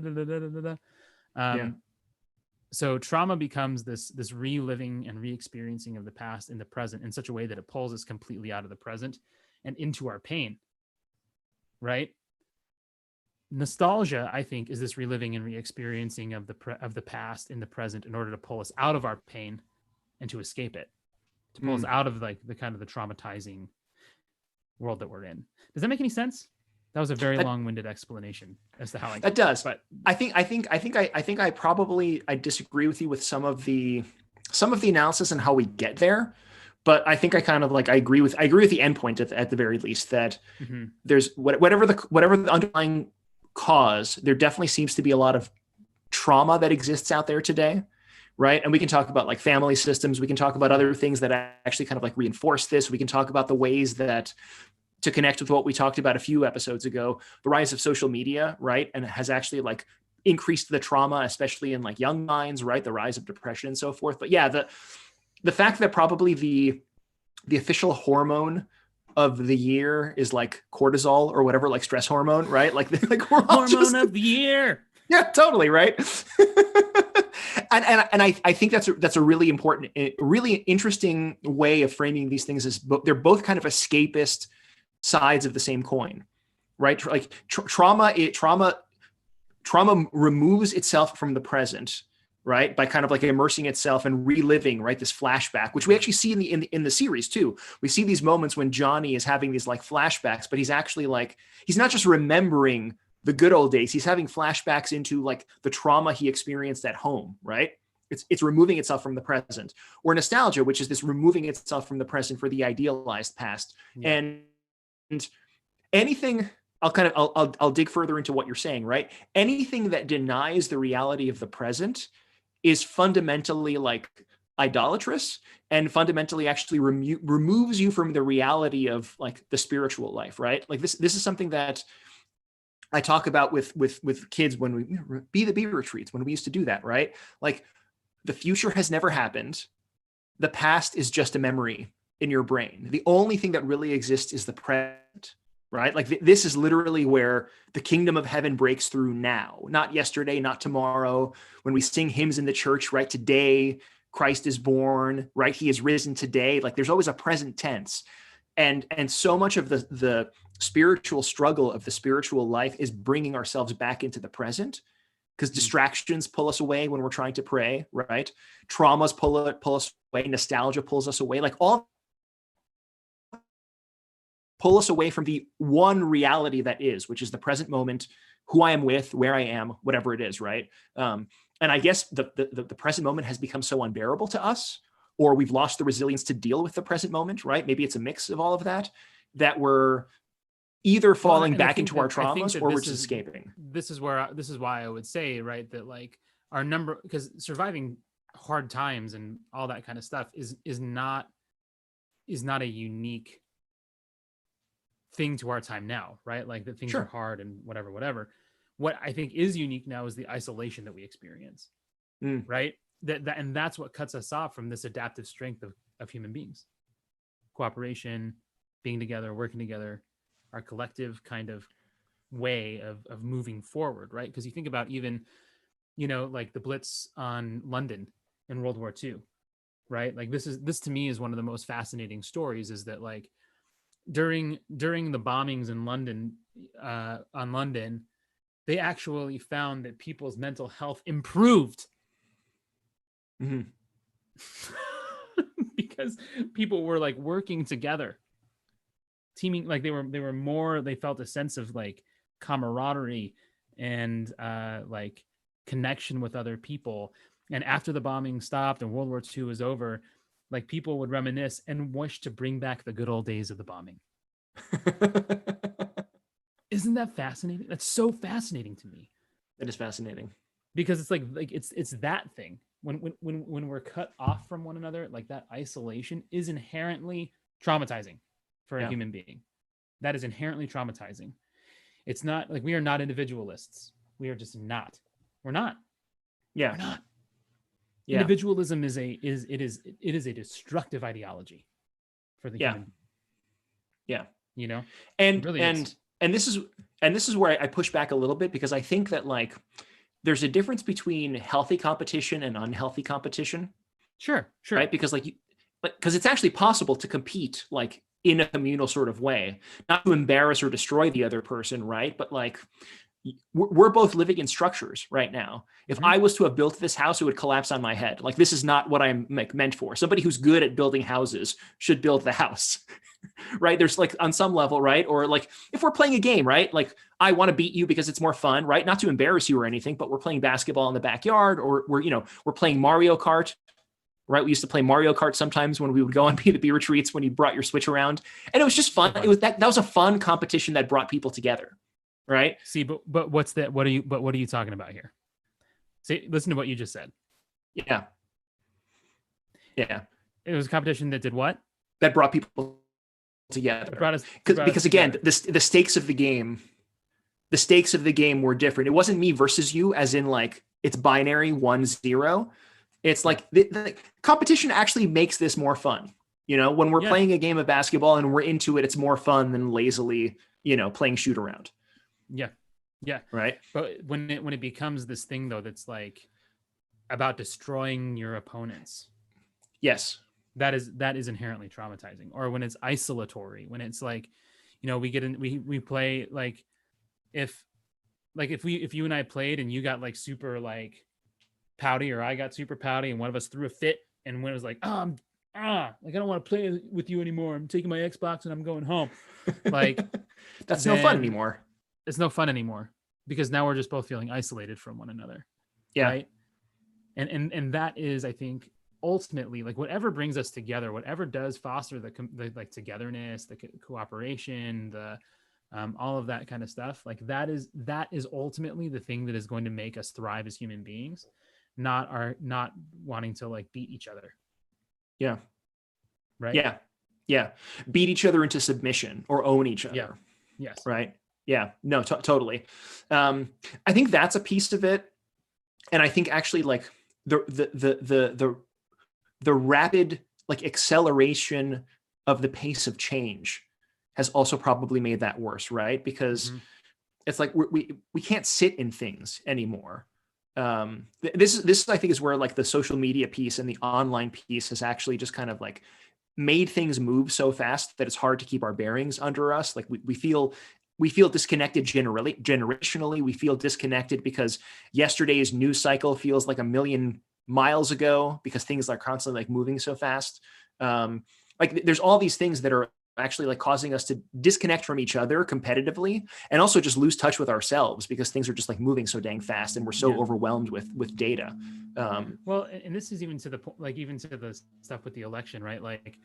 So trauma becomes this reliving and re-experiencing of the past in the present in such a way that it pulls us completely out of the present and into our pain. Right? Nostalgia, I think, is this reliving and re-experiencing of the past in the present in order to pull us out of our pain and to escape it, to pull us out of like the kind of the traumatizing world that we're in. Does that make any sense? That was a very long-winded explanation as to how I. That does, but I think I probably disagree with you with some of the analysis and how we get there, but I think I kind of like I agree with the end point at the very least that there's whatever the underlying cause, there definitely seems to be a lot of trauma that exists out there today. Right. And we can talk about like family systems. We can talk about other things that actually kind of like reinforce this. We can talk about the ways that, to connect with what we talked about a few episodes ago, the rise of social media, right? And it has actually like increased the trauma, especially in like young minds, right? The rise of depression and so forth. But yeah, the fact that probably the official hormone of the year is like cortisol or whatever, like stress hormone, right? Like we're all hormone of the year. Yeah, totally. Right. And I think that's a really important, really interesting way of framing these things as they're both kind of escapist sides of the same coin, right? Like trauma removes itself from the present, right? By kind of like immersing itself and reliving, right, this flashback, which we actually see in the series too. We see these moments when Johnny is having these like flashbacks, but he's actually like, he's not just remembering the good old days. He's having flashbacks into like the trauma he experienced at home, right? It's removing itself from the present. Or nostalgia, which is this removing itself from the present for the idealized past. Yeah. And anything, I'll dig further into what you're saying, right? Anything that denies the reality of the present is fundamentally like idolatrous, and fundamentally actually removes you from the reality of like the spiritual life, right? Like this is something that I talk about with kids when we be the bee retreats, when we used to do that, right? Like the future has never happened. The past is just a memory in your brain. The only thing that really exists is the present, right? Like this is literally where the kingdom of heaven breaks through now, not yesterday, not tomorrow. When we sing hymns in the church, right? Today, Christ is born, right? He is risen today. Like there's always a present tense. And so much of the spiritual struggle of the spiritual life is bringing ourselves back into the present, because distractions pull us away when we're trying to pray, right? Traumas pull us away. Nostalgia pulls us away. Like all pull us away from the one reality that is, which is the present moment, who I am with, where I am, whatever it is, right? And I guess the present moment has become so unbearable to us, or we've lost the resilience to deal with the present moment, right? Maybe it's a mix of all of that, that we're either falling back into our traumas or we're just escaping. This is why I would say, right, that like our number, because surviving hard times and all that kind of stuff is not a unique thing to our time now, right? Like that things are hard and whatever. What I think is unique now is the isolation that we experience, right? And that's what cuts us off from this adaptive strength of human beings. Cooperation, being together, working together, our collective kind of way of moving forward, right? Because you think about even, like the Blitz on London in World War II, right? Like this to me is one of the most fascinating stories, is that like during the bombings in London, on London, they actually found that people's mental health improved. Mm-hmm. Because people were like working together, teaming, like they felt a sense of like camaraderie and like connection with other people. And after the bombing stopped and World War II was over, like people would reminisce and wish to bring back the good old days of the bombing. Isn't that fascinating? That's so fascinating to me. It is fascinating, because it's like it's that thing when we're cut off from one another, like that isolation is inherently traumatizing for a human being. That is inherently traumatizing. It's not like we are not individualists. We are just not. We're not. Yeah. We're not. Yeah. Individualism is a destructive ideology for the human. Yeah. And really and this is where I push back a little bit, because I think that like there's a difference between healthy competition and unhealthy competition. Sure. Right? Because because it's actually possible to compete like in a communal sort of way, not to embarrass or destroy the other person, right? But like we're both living in structures right now. If I was to have built this house, it would collapse on my head. Like this is not what I'm like meant for. Somebody who's good at building houses should build the house. Right? There's like on some level, right? Or like if we're playing a game, right? Like I want to beat you because it's more fun, right? Not to embarrass you or anything, but we're playing basketball in the backyard, or we're playing Mario Kart, right? We used to play Mario Kart sometimes when we would go on B2B retreats, when you brought your Switch around, and it was just fun. It was that was a fun competition that brought people together, right? See, but what's that? What are you talking about here? See, listen to what you just said. Yeah. It was a competition that did what? That brought people together. Because again, the stakes of the game, were different. It wasn't me versus you, as in like it's binary 1-0. It's like the competition actually makes this more fun. When we're playing a game of basketball and we're into it, it's more fun than lazily, playing shoot around. Yeah. Right. But when it becomes this thing though, that's like about destroying your opponents. Yes. That is inherently traumatizing. Or when it's isolatory, when it's like, we play like if you and I played and you got like super like pouty, or I got super pouty, and one of us threw a fit, and one was like, like, I don't want to play with you anymore. I'm taking my Xbox and I'm going home. Like, That's no fun anymore. It's no fun anymore, because now we're just both feeling isolated from one another. Yeah. Right. And that is, I think, ultimately, like, whatever brings us together, whatever does foster the like togetherness, the cooperation, the all of that kind of stuff, like that is ultimately the thing that is going to make us thrive as human beings, not wanting to like beat each other. Yeah. Right. Yeah. Yeah. Beat each other into submission or own each other. Yeah. Yes. Right. Yeah. No, totally. I think that's a piece of it. And I think actually like the rapid like acceleration of the pace of change has also probably made that worse, right? Because it's like we can't sit in things anymore. This I think is where like the social media piece and the online piece has actually just kind of like made things move so fast that it's hard to keep our bearings under us. Like we feel disconnected generationally. We feel disconnected because yesterday's news cycle feels like a million miles ago because things are constantly like moving so fast. Like there's all these things that are actually like causing us to disconnect from each other competitively, and also just lose touch with ourselves because things are just like moving so dang fast and we're so overwhelmed with data. Well, and this is even to the point, like even to the stuff with the election, right? Like,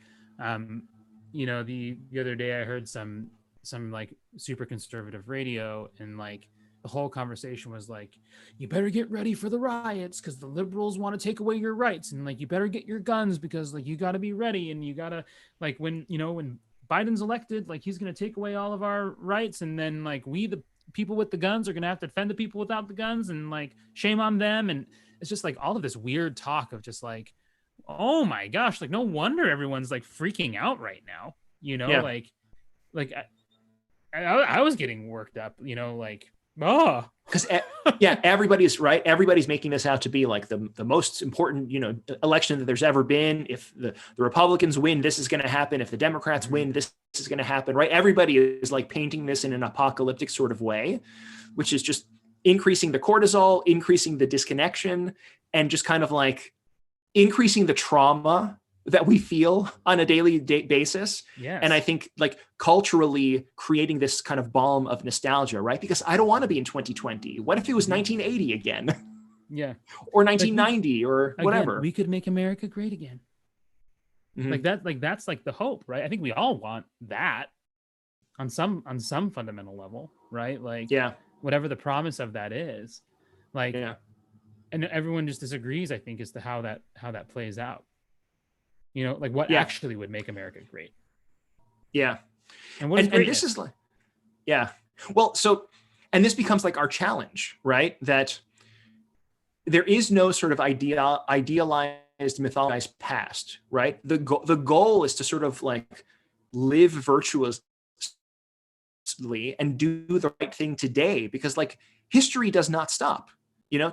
you know, the other day I heard some like super conservative radio, and like the whole conversation was like, you better get ready for the riots because the liberals want to take away your rights, and like you better get your guns because like you got to be ready, and you got to like when Biden's elected, like he's going to take away all of our rights, and then like we the people with the guns are going to have to defend the people without the guns, and like shame on them. And it's just like all of this weird talk of just like, oh my gosh, like no wonder everyone's like freaking out right now, like I was getting worked up, like, because everybody's right. Everybody's making this out to be like the most important, election that there's ever been. If the Republicans win, this is going to happen. If the Democrats win, this is going to happen, right? Everybody is like painting this in an apocalyptic sort of way, which is just increasing the cortisol, increasing the disconnection, and just kind of like increasing the trauma that we feel on a daily basis. Yes. And I think like culturally creating this kind of balm of nostalgia, right? Because I don't want to be in 2020. What if it was 1980 again? Yeah. Or 1990 or whatever. Again, we could make America great again. Like that, like that's like the hope, right? I think we all want that on some fundamental level, right? Like, whatever the promise of that is, like, and everyone just disagrees, I think, as to how that plays out. Like what actually would make America great. Yeah. And what is greatness? And this is like, well, so, and this becomes like our challenge, right? That there is no sort of idealized, mythologized past, right? The goal is to sort of like live virtuously and do the right thing today, because like history does not stop.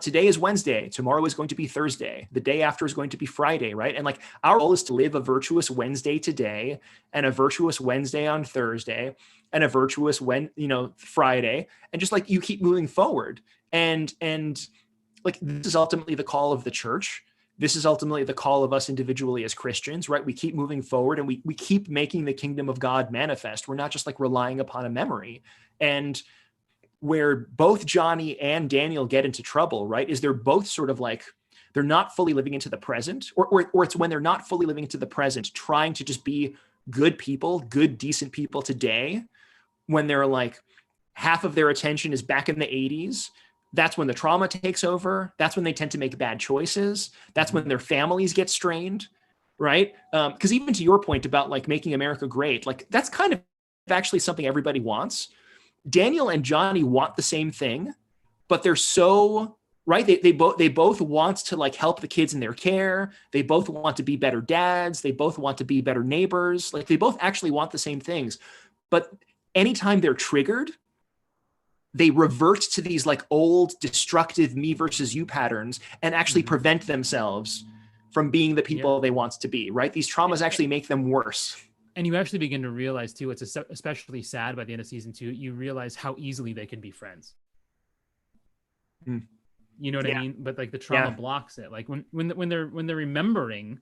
Today is Wednesday. Tomorrow is going to be Thursday. The day after is going to be Friday, right? And like our goal is to live a virtuous Wednesday today, and a virtuous Wednesday on Thursday, and a virtuous Friday, and just like you keep moving forward. And like this is ultimately the call of the church. This is ultimately the call of us individually as Christians, right? We keep moving forward, and we keep making the kingdom of God manifest. We're not just like relying upon a memory. And where both Johnny and Daniel get into trouble, right, is they're both sort of like, they're not fully living into the present, or it's when they're not fully living into the present, trying to just be good people, good, decent people today, when they're like, half of their attention is back in the 80s. That's when the trauma takes over. That's when they tend to make bad choices. That's when their families get strained, right? Because even to your point about like making America great, like that's kind of actually something everybody wants. Daniel and Johnny want the same thing, but they're so right. They both want to like help the kids in their care. They both want to be better dads. They both want to be better neighbors. Like they both actually want the same things, but anytime they're triggered, they revert to these like old destructive me versus you patterns and actually prevent themselves from being the people they want to be, right? These traumas actually make them worse. And you actually begin to realize too, it's especially sad by the end of season 2, you realize how easily they can be friends. You know what I mean? But like the trauma blocks it. Like when they're remembering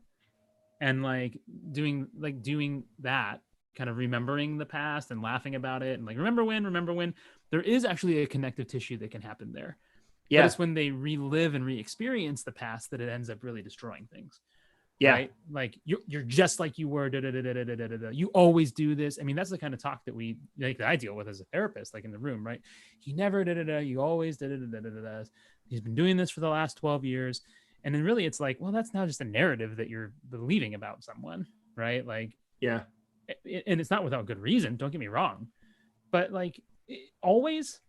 and like doing that, kind of remembering the past and laughing about it and like remember when, there is actually a connective tissue that can happen there. But it's when they relive and re-experience the past that it ends up really destroying things. Right? Like you're just like you were. You always do this. I mean, that's the kind of talk that that I deal with as a therapist, like in the room, right? He never You always He's been doing this for the last 12 years. And then really it's like, well, that's now just a narrative that you're believing about someone, right? Like, and it's not without good reason. Don't get me wrong, but like always,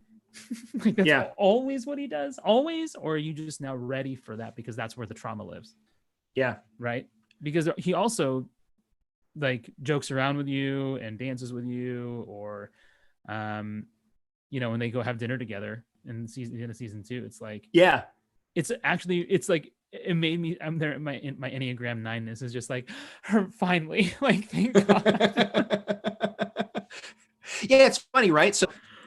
like that's always what he does, always, or are you just now ready for that because that's where the trauma lives? Yeah. Right. Because he also like jokes around with you and dances with you, or, when they go have dinner together in season 2, it's like, it's actually, it's like, it made me, I'm there, my Enneagram 9ness is just like, finally, like, thank God. It's funny, right? So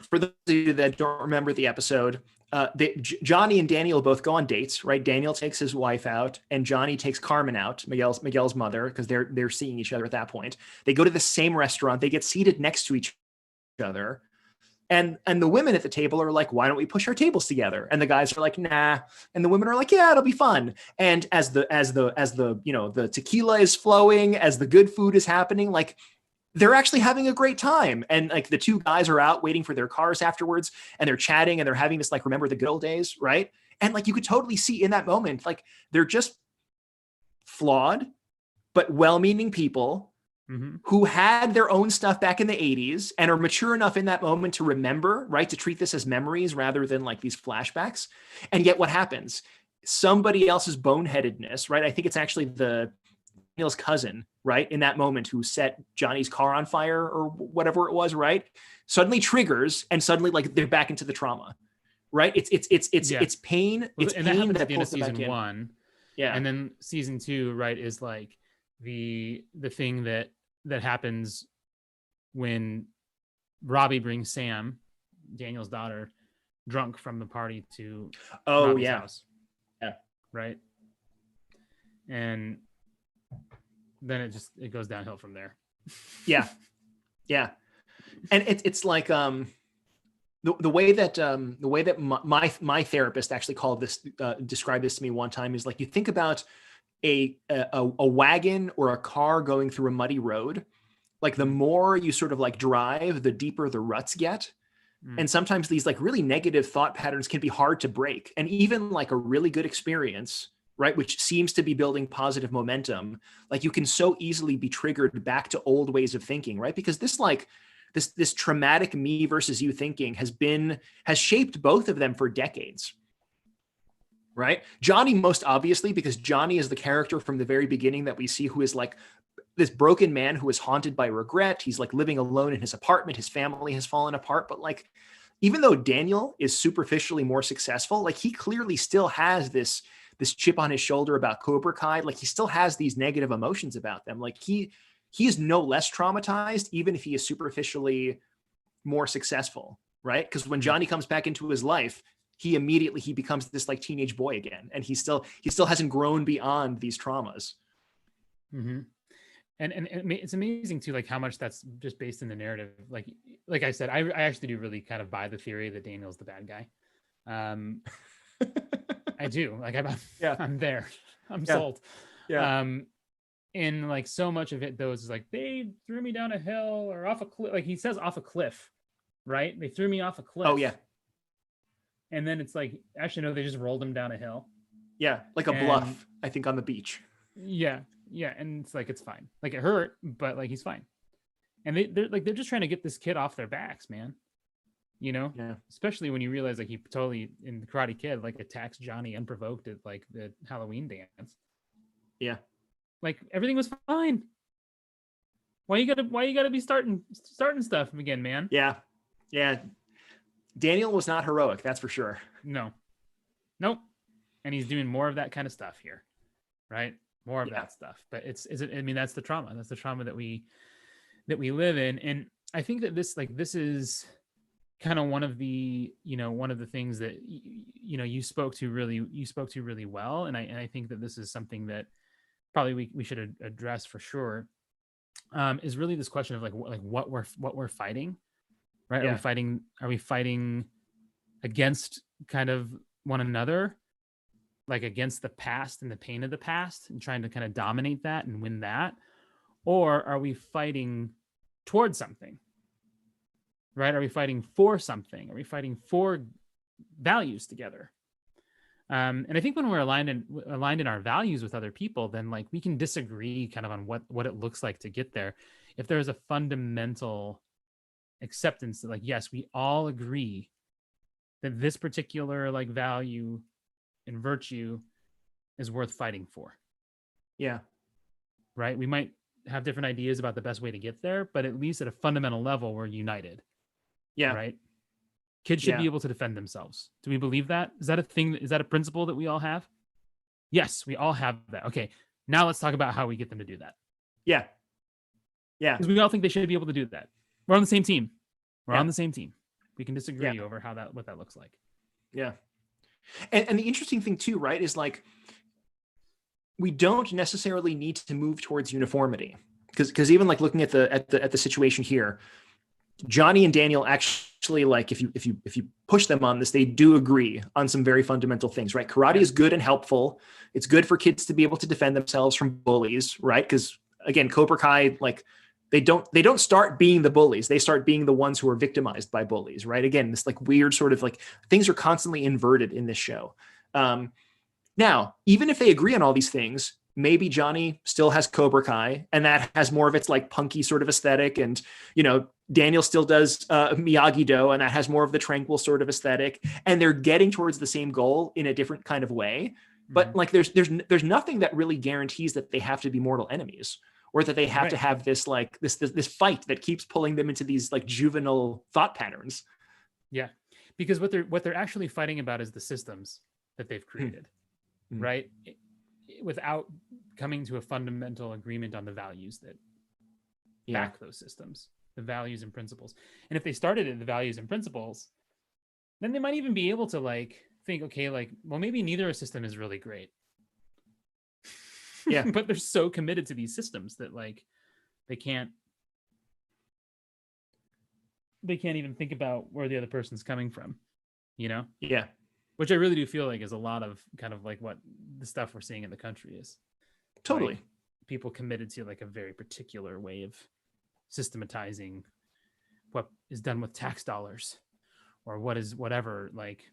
for those of you that don't remember the episode, Johnny and Daniel both go on dates, right? Daniel takes his wife out, and Johnny takes Carmen out, Miguel's mother, because they're seeing each other at that point. They go to the same restaurant. They get seated next to each other, and the women at the table are like, "Why don't we push our tables together?" And the guys are like, "Nah." And the women are like, "Yeah, it'll be fun." And as the the tequila is flowing, as the good food is happening, like, they're actually having a great time. And like the two guys are out waiting for their cars afterwards, and they're chatting and they're having this like, remember the good old days, right? And like you could totally see in that moment, like they're just flawed but well-meaning people who had their own stuff back in the 80s and are mature enough in that moment to remember, right? To treat this as memories rather than like these flashbacks. And yet what happens? Somebody else's boneheadedness, right? I think it's actually Daniel's cousin, right, in that moment, who set Johnny's car on fire or whatever it was, right, suddenly triggers, and suddenly like they're back into the trauma, right? It's pain. It's and pain that happens that at the end of pulls them back season in. 1, and then season 2, right, is like the thing that happens when Robbie brings Sam, Daniel's daughter, drunk from the party to Robbie's house. Right. And then it goes downhill from there. Yeah. And it's like the way that my therapist actually described this to me one time is like, you think about a wagon or a car going through a muddy road. Like the more you sort of like drive, the deeper the ruts get. And sometimes these like really negative thought patterns can be hard to break. And even like a really good experience, right, which seems to be building positive momentum, like you can so easily be triggered back to old ways of thinking, right? Because this traumatic me versus you thinking has shaped both of them for decades. Right? Johnny most obviously, because Johnny is the character from the very beginning that we see who is like this broken man who is haunted by regret. He's like living alone in his apartment. His family has fallen apart. But like, even though Daniel is superficially more successful, like he clearly still has this chip on his shoulder about Cobra Kai. Like he still has these negative emotions about them. Like he is no less traumatized, even if he is superficially more successful, right? Because when Johnny comes back into his life, he becomes this like teenage boy again, and he still hasn't grown beyond these traumas. And it's amazing too, like how much that's just based in the narrative. Like I said, I actually do really kind of buy the theory that Daniel's the bad guy. I do. Like I'm there. I'm sold. And like so much of it though is like, they threw me down a hill or off a cliff. Like he says off a cliff, right? They threw me off a cliff. Oh yeah. And then it's like, actually no, they just rolled him down a hill. Yeah, like a bluff, I think, on the beach. Yeah. And it's like, it's fine. Like it hurt, but like he's fine. And they're just trying to get this kid off their backs, man. Especially when you realize like he totally, in the Karate Kid, like attacks Johnny unprovoked at like the Halloween dance. Yeah. Like everything was fine. Why you gotta be starting stuff again, man? Yeah. Daniel was not heroic, that's for sure. No. Nope. And he's doing more of that kind of stuff here, right? More of that stuff. But I mean, that's the trauma. That's the trauma that we live in. And I think that this is kind of one of the things that you spoke to really well, and I think that this is something that probably we should address for sure, is really this question of like what we're fighting, right? Yeah. Are we fighting against kind of one another, like against the past and the pain of the past, and trying to kind of dominate that and win that? Or are we fighting towards something, right? Are we fighting for something? Are we fighting for values together? And I think when we're aligned in our values with other people, then like we can disagree kind of on what it looks like to get there. If there's a fundamental acceptance that like, yes, we all agree that this particular like value and virtue is worth fighting for. Yeah. Right. We might have different ideas about the best way to get there, but at least at a fundamental level, we're united. Yeah. Right. Kids should be able to defend themselves. Do we believe that? Is that a thing? Is that a principle that we all have? Yes, we all have that. Okay. Now let's talk about how we get them to do that. Yeah. Yeah. Because we all think they should be able to do that. We're on the same team. We're on the same team. We can disagree over what that looks like. Yeah. And the interesting thing too, right, is like, we don't necessarily need to move towards uniformity, because even like looking at the situation here, Johnny and Daniel actually, like, if you push them on this, they do agree on some very fundamental things, right? Karate is good and helpful. It's good for kids to be able to defend themselves from bullies, right? Because again, Cobra Kai, like, they don't start being the bullies. They start being the ones who are victimized by bullies, right? Again, this like weird sort of like things are constantly inverted in this show. Now, even if they agree on all these things, maybe Johnny still has Cobra Kai, and that has more of its like punky sort of aesthetic, and Daniel still does Miyagi-Do, and that has more of the tranquil sort of aesthetic, and they're getting towards the same goal in a different kind of way. But like there's nothing that really guarantees that they have to be mortal enemies, or that they have to have this like this fight that keeps pulling them into these like juvenile thought patterns. Yeah, because what they're actually fighting about is the systems that they've created, right? Without coming to a fundamental agreement on the values that back those systems, the values and principles. And if they started at the values and principles, then they might even be able to like think, okay, like, well, maybe neither system is really great. Yeah. But they're so committed to these systems that like they can't even think about where the other person's coming from, Yeah. Which I really do feel like is a lot of kind of like what the stuff we're seeing in the country is. Totally. Like, people committed to like a very particular way of systematizing what is done with tax dollars, or what is whatever, like,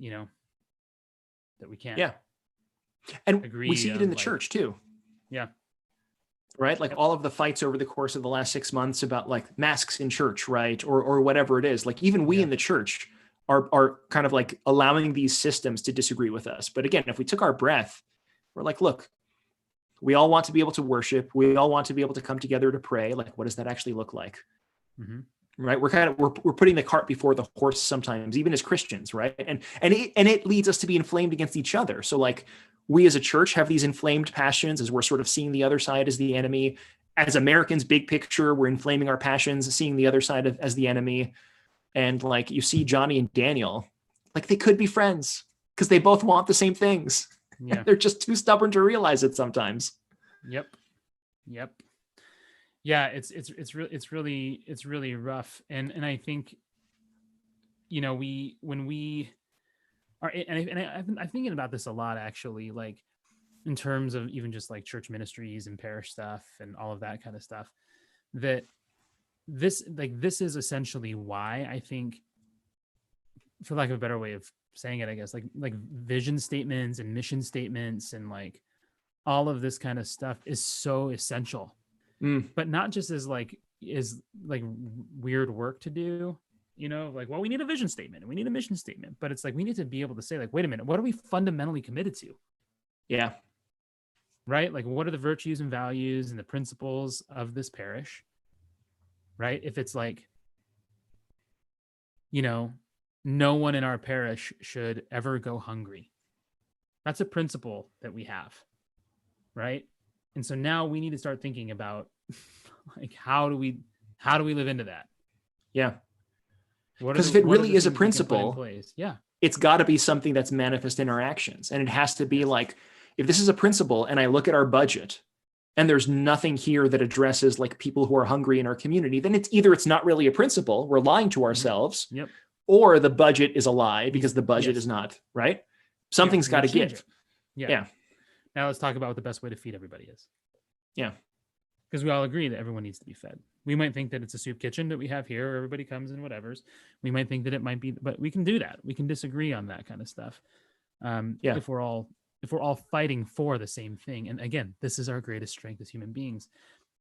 that we can't. Yeah. And agree we see it in the like, church too. Yeah. Right. Like all of the fights over the course of the last 6 months about like masks in church, right? Or whatever it is. Like even we in the church are kind of like allowing these systems to disagree with us. But again, if we took our breath, we're like, look, we all want to be able to worship. We all want to be able to come together to pray. Like, what does that actually look like? Right. We're putting the cart before the horse sometimes, even as Christians. Right. And it leads us to be inflamed against each other. So like we as a church have these inflamed passions as we're sort of seeing the other side as the enemy. As Americans, big picture, we're inflaming our passions, seeing the other side as the enemy. And like you see Johnny and Daniel, like they could be friends because they both want the same things. Yeah. They're just too stubborn to realize it sometimes. Yep. Yeah, it's really rough. And I think, when we are, and I'm thinking about this a lot actually, like in terms of even just like church ministries and parish stuff and all of that kind of stuff, that this is essentially why I think, for lack of a better way of saying it, I guess, like vision statements and mission statements and like all of this kind of stuff is so essential, but not just as like weird work to do, like, well, we need a vision statement and we need a mission statement, but it's like, we need to be able to say like, wait a minute, what are we fundamentally committed to? Yeah. Right. Like, what are the virtues and values and the principles of this parish? Right. If it's like, no one in our parish should ever go hungry. That's a principle that we have. Right. And so now we need to start thinking about like, how do we live into that? Yeah. Because if it really is a things we can put in principle, place? Yeah. it's got to be something that's manifest in our actions. And it has to be like, if this is a principle and I look at our budget and there's nothing here that addresses like people who are hungry in our community, then it's not really a principle. We're lying to ourselves. Yep. Or the budget is a lie because the budget Yes. is not, right? Something's got to give. It. Yeah. Yeah. Now let's talk about what the best way to feed everybody is. Yeah. Because we all agree that everyone needs to be fed. We might think that it's a soup kitchen that we have here, where everybody comes and whatever's. We might think that it might be, but we can do that. We can disagree on that kind of stuff. If we're all fighting for the same thing. And again, this is our greatest strength as human beings,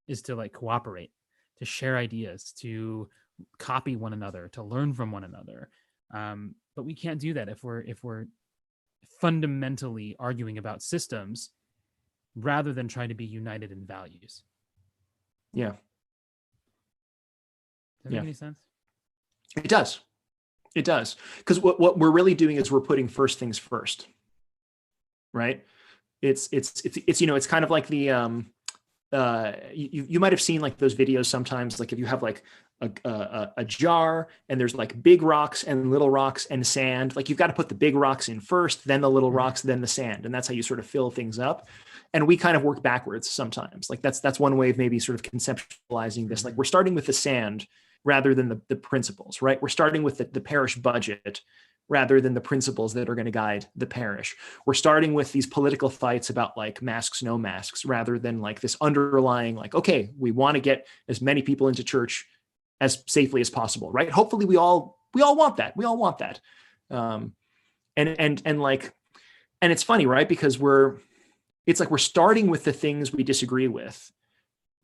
is to like cooperate, to share ideas, to copy one another, to learn from one another. But we can't do that if we're fundamentally arguing about systems rather than trying to be united in values. Yeah. Does that make any sense? It does. It does. Because what we're really doing is we're putting first things first. Right? It's it's kind of like the you might have seen like those videos sometimes, like if you have like a jar and there's like big rocks and little rocks and sand, like you've got to put the big rocks in first, then the little rocks, then the sand. And that's how you sort of fill things up. And we kind of work backwards sometimes. Like that's one way of maybe sort of conceptualizing this. Like we're starting with the sand rather than the principles, right? We're starting with the parish budget rather than the principles that are going to guide the parish. We're starting with these political fights about like masks, no masks, rather than like this underlying, like, okay, we want to get as many people into church as safely as possible, right? Hopefully we all want that. We all want that. And it's funny, right? Because it's like we're starting with the things we disagree with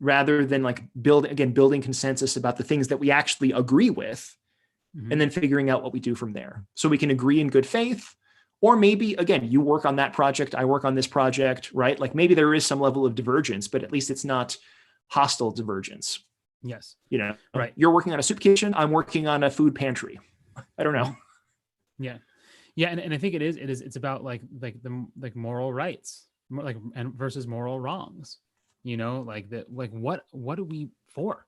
rather than like building consensus about the things that we actually agree with. Mm-hmm. And then figuring out what we do from there. So we can agree in good faith, or maybe, again, you work on that project, I work on this project, right? Like maybe there is some level of divergence, but at least it's not hostile divergence. Yes. Right. You're working on a soup kitchen, I'm working on a food pantry. I don't know. Yeah. Yeah. And I think it's about like the moral rights, and versus moral wrongs, what are we for?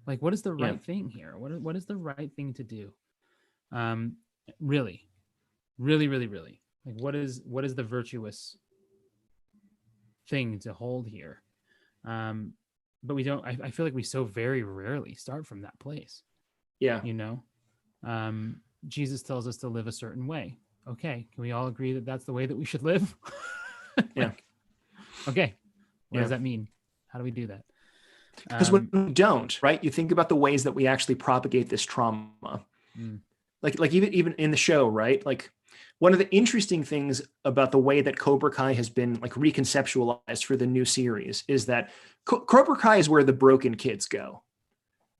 Like, what is the right thing here? What is the right thing to do? Really, really. Like, what is the virtuous thing to hold here? But we don't. I feel like we so very rarely start from that place. Yeah. Jesus tells us to live a certain way. Okay, can we all agree that that's the way that we should live? Yeah. Okay. What does that mean? How do we do that? Because when we don't, right, you think about the ways that we actually propagate this trauma. Like even in the show, right? Like one of the interesting things about the way that Cobra Kai has been like reconceptualized for the new series is that Cobra Kai is where the broken kids go,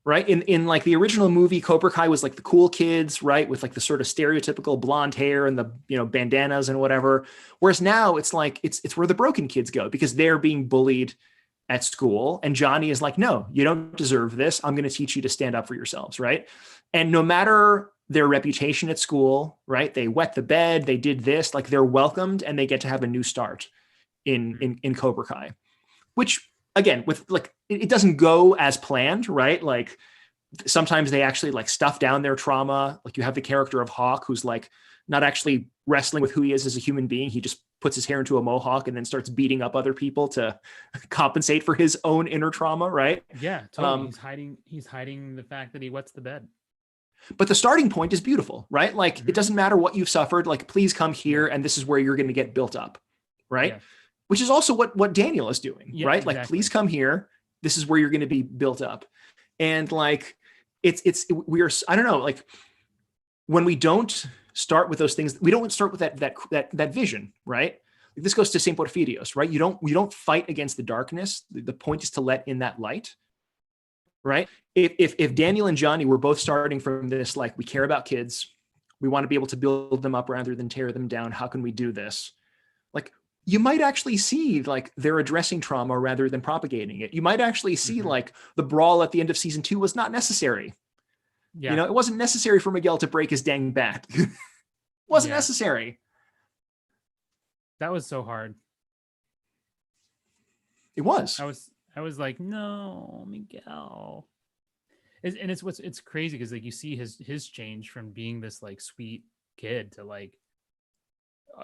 right? In like the original movie, Cobra Kai was like the cool kids, right? With like the sort of stereotypical blonde hair and the, bandanas and whatever. Whereas now it's like, it's where the broken kids go because they're being bullied at school. And Johnny is like, no, you don't deserve this. I'm going to teach you to stand up for yourselves. Right. And no matter their reputation at school, right, they wet the bed, they did this, like they're welcomed and they get to have a new start in Cobra Kai, which again, with like, it doesn't go as planned, right? Like sometimes they actually like stuff down their trauma. Like you have the character of Hawk, who's like not actually wrestling with who he is as a human being. He just puts his hair into a mohawk and then starts beating up other people to compensate for his own inner trauma, right? Yeah, totally. He's hiding the fact that he wets the bed. But the starting point is beautiful, right? Like it doesn't matter what you've suffered, like please come here and this is where you're going to get built up, right? Yeah. Which is also what Daniel is doing, right? Exactly. Like please come here. This is where you're going to be built up. And like I don't know, like when we don't start with those things, we don't start with that vision, right? Like this goes to St. Porphyrios, right? You don't fight against the darkness. The point is to let in that light, right? If Daniel and Johnny were both starting from this, like we care about kids, we want to be able to build them up rather than tear them down. How can we do this? Like you might actually see like they're addressing trauma rather than propagating it. You might actually see like the brawl at the end of season 2 was not necessary. Yeah. It wasn't necessary for Miguel to break his dang bat. Wasn't necessary. That was so hard. It was. I was like, no, Miguel. it's crazy because like you see his change from being this like sweet kid to like,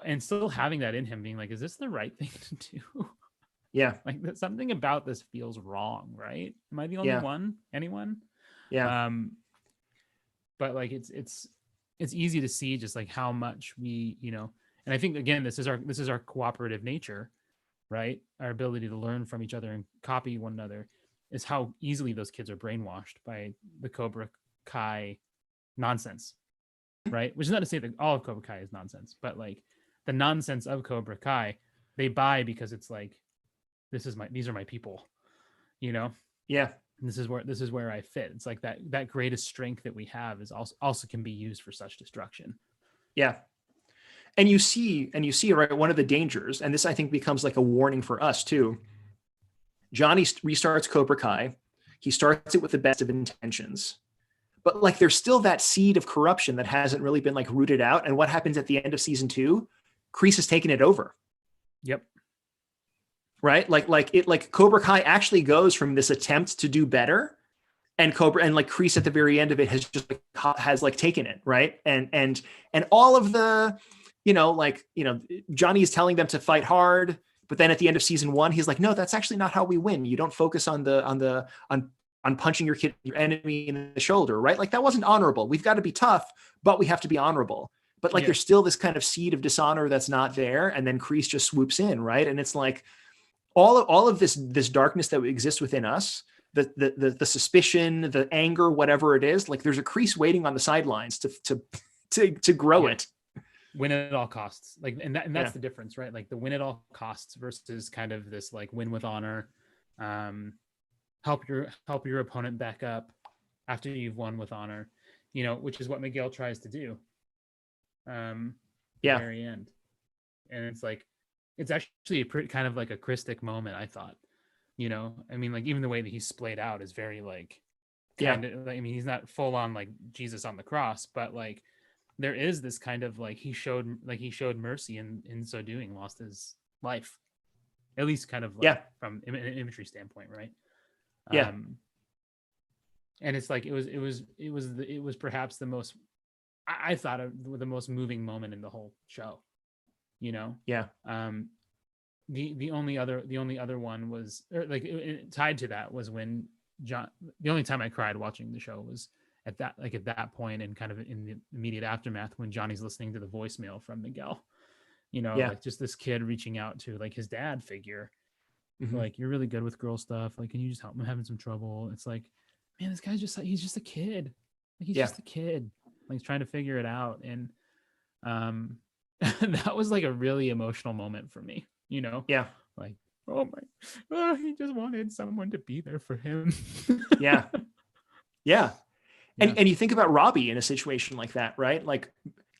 and still having that in him, being like, is this the right thing to do? Yeah. Like something about this feels wrong, right? Am I the only Yeah. one? Anyone? Yeah. But like it's easy to see just like how much we, and I think again this is our cooperative nature, right? Our ability to learn from each other and copy one another is how easily those kids are brainwashed by the Cobra Kai nonsense, right? Which is not to say that all of Cobra Kai is nonsense, but like the nonsense of Cobra Kai, they buy because it's like, these are my people, you know? Yeah. And this is where I fit. It's like that greatest strength that we have is also can be used for such destruction. Yeah. And you see, right, one of the dangers, and this I think becomes like a warning for us too. Johnny restarts Cobra Kai. He starts it with the best of intentions. But like there's still that seed of corruption that hasn't really been like rooted out. And what happens at the end of season 2? Kreese has taken it over. Yep. Right? Like Cobra Kai actually goes from this attempt to do better, and like Kreese at the very end of it has just like taken it, right? And all of the, Johnny is telling them to fight hard, but then at the end of season 1, he's like, no, that's actually not how we win. You don't focus on punching your enemy in the shoulder, right? Like that wasn't honorable. We've got to be tough, but we have to be honorable. But like there's still this kind of seed of dishonor that's not there, and then Kreese just swoops in, right? And it's like all of this darkness that exists within us, the suspicion, the anger, whatever it is, like there's a Kreese waiting on the sidelines to grow it. Win at all costs. Like, and that's the difference, right? Like the win at all costs versus kind of this like win with honor, help your opponent back up after you've won with honor, which is what Miguel tries to do. At the very end. And it's like, it's actually kind of like a Christic moment, I thought. I mean, like even the way that he's splayed out is very like, I mean, he's not full on like Jesus on the cross, but like there is this kind of like he showed mercy, and in so doing lost his life, at least kind of like from an imagery standpoint, right? Yeah. And it's like it was perhaps the most, I thought of the most moving moment in the whole show. Yeah. The only other one was, or like it tied to that, was when the only time I cried watching the show was at that point, and kind of in the immediate aftermath, when Johnny's listening to the voicemail from Miguel, like just this kid reaching out to like his dad figure, like, you're really good with girl stuff, like, can you just help him? I'm having some trouble. It's like, man, this guy's he's just a kid. Like, he's just a kid, like, he's trying to figure it out. And that was like a really emotional moment for me, like, oh my, he just wanted someone to be there for him. Yeah. And you think about Robbie in a situation like that, right? Like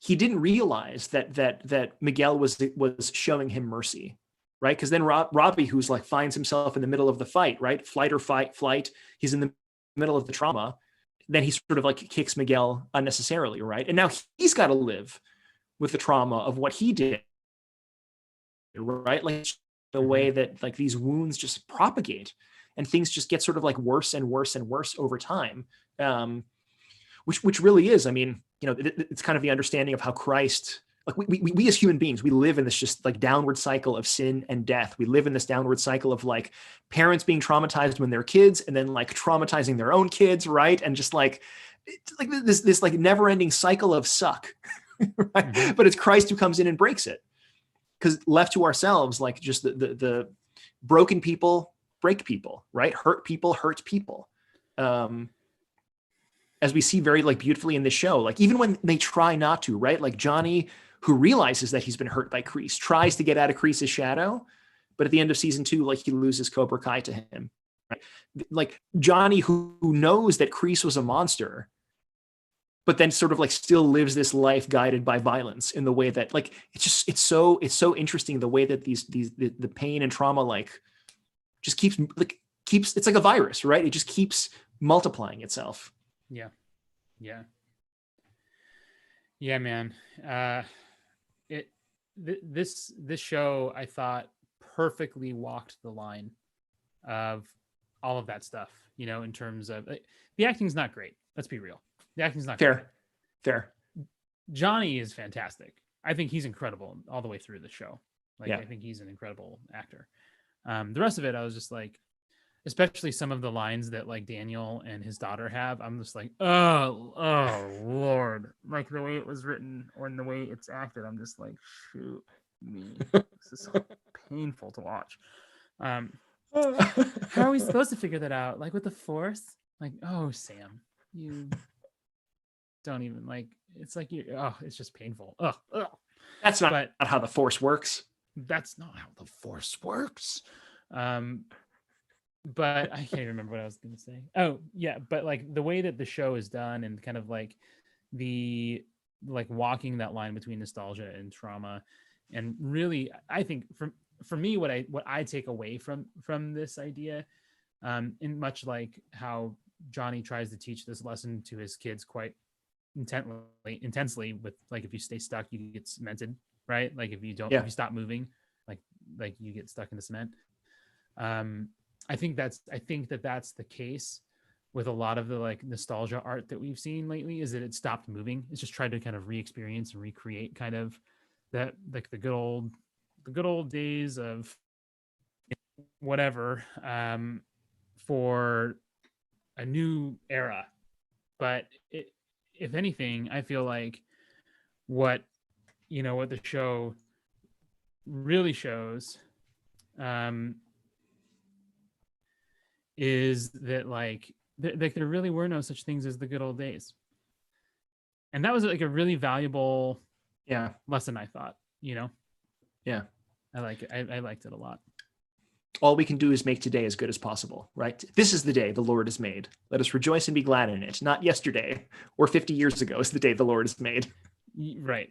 he didn't realize that Miguel was showing him mercy, right? Because then Robbie, who's like finds himself in the middle of the fight, right? Flight. He's in the middle of the trauma. Then he sort of like kicks Miguel unnecessarily, right? And now he's got to live with the trauma of what he did, right? Like the way that like these wounds just propagate, and things just get sort of like worse and worse and worse over time. Which really is, I mean, it's kind of the understanding of how Christ, like we as human beings, we live in this just like downward cycle of sin and death. We live in this downward cycle of like parents being traumatized when they're kids, and then like traumatizing their own kids, right? And just like, it's like this like never ending cycle of suck, right? But it's Christ who comes in and breaks it, because left to ourselves, like just the broken people break people, right? Hurt people hurt people. As we see very like beautifully in this show, like even when they try not to, right? Like Johnny, who realizes that he's been hurt by Kreese, tries to get out of Kreese's shadow, but at the end of season 2, like he loses Cobra Kai to him, right? Like Johnny, who knows that Kreese was a monster, but then sort of like still lives this life guided by violence in the way that like, it's so interesting the way that the pain and trauma like just keeps, it's like a virus, right? It just keeps multiplying itself. Yeah, man. This show, I thought, perfectly walked the line of all of that stuff, in terms of the acting's not great. Let's be real. The acting's not great. Fair. Johnny is fantastic. I think he's incredible all the way through the show. Yeah. I think he's an incredible actor. The rest of it, I was just like, especially some of the lines that like Daniel and his daughter have, I'm just like, oh Lord. Like the way it was written or in the way it's acted, I'm just like, shoot me. This is so painful to watch. How are we supposed to figure that out? Like with the Force? Like, oh, Sam, you don't even like, it's like, it's just painful. That's not how the Force works. That's not how the Force works. But I can't even remember what I was going to say. Oh yeah. But like the way that the show is done and kind of like the, like walking that line between nostalgia and trauma. And really, I think for me, what I take away from this idea, in much like how Johnny tries to teach this lesson to his kids quite intensely with like, if you stay stuck, you get cemented, right? Like if you if you stop moving, like you get stuck in the cement. I think that's the case with a lot of the like nostalgia art that we've seen lately, is that it stopped moving. It's just tried to kind of re-experience and recreate kind of that, like the good old days of whatever, for a new era. But if anything, I feel like what the show really shows, is that like there really were no such things as the good old days. And that was like a really valuable lesson, I thought. Yeah. I liked it a lot. All we can do is make today as good as possible, right? This is the day the Lord has made. Let us rejoice and be glad in it. Not yesterday or 50 years ago is the day the Lord has made. Right.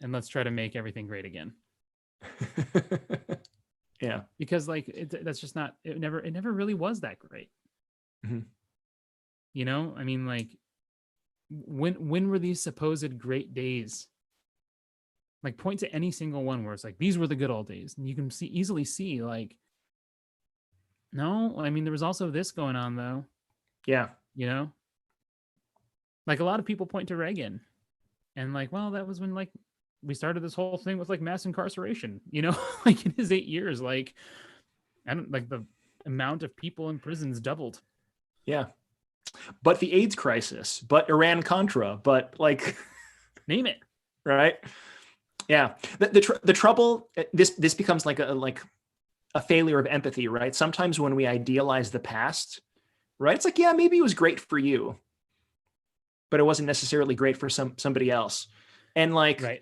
And let's try to make everything great again. Yeah. Because like that's just not, it never really was that great. Mm-hmm. I mean, like when were these supposed great days? Like point to any single one where it's like, these were the good old days. And you can easily see like, no, I mean, there was also this going on though. Yeah. Like a lot of people point to Reagan and like, well, that was when like we started this whole thing with like mass incarceration, like in his 8 years, like, I don't like the amount of people in prisons doubled. Yeah. But the AIDS crisis, but Iran Contra, but like, name it. Right. Yeah. The trouble, this becomes like a failure of empathy, right? Sometimes when we idealize the past, right? It's like, yeah, maybe it was great for you, but it wasn't necessarily great for somebody else. And like, right.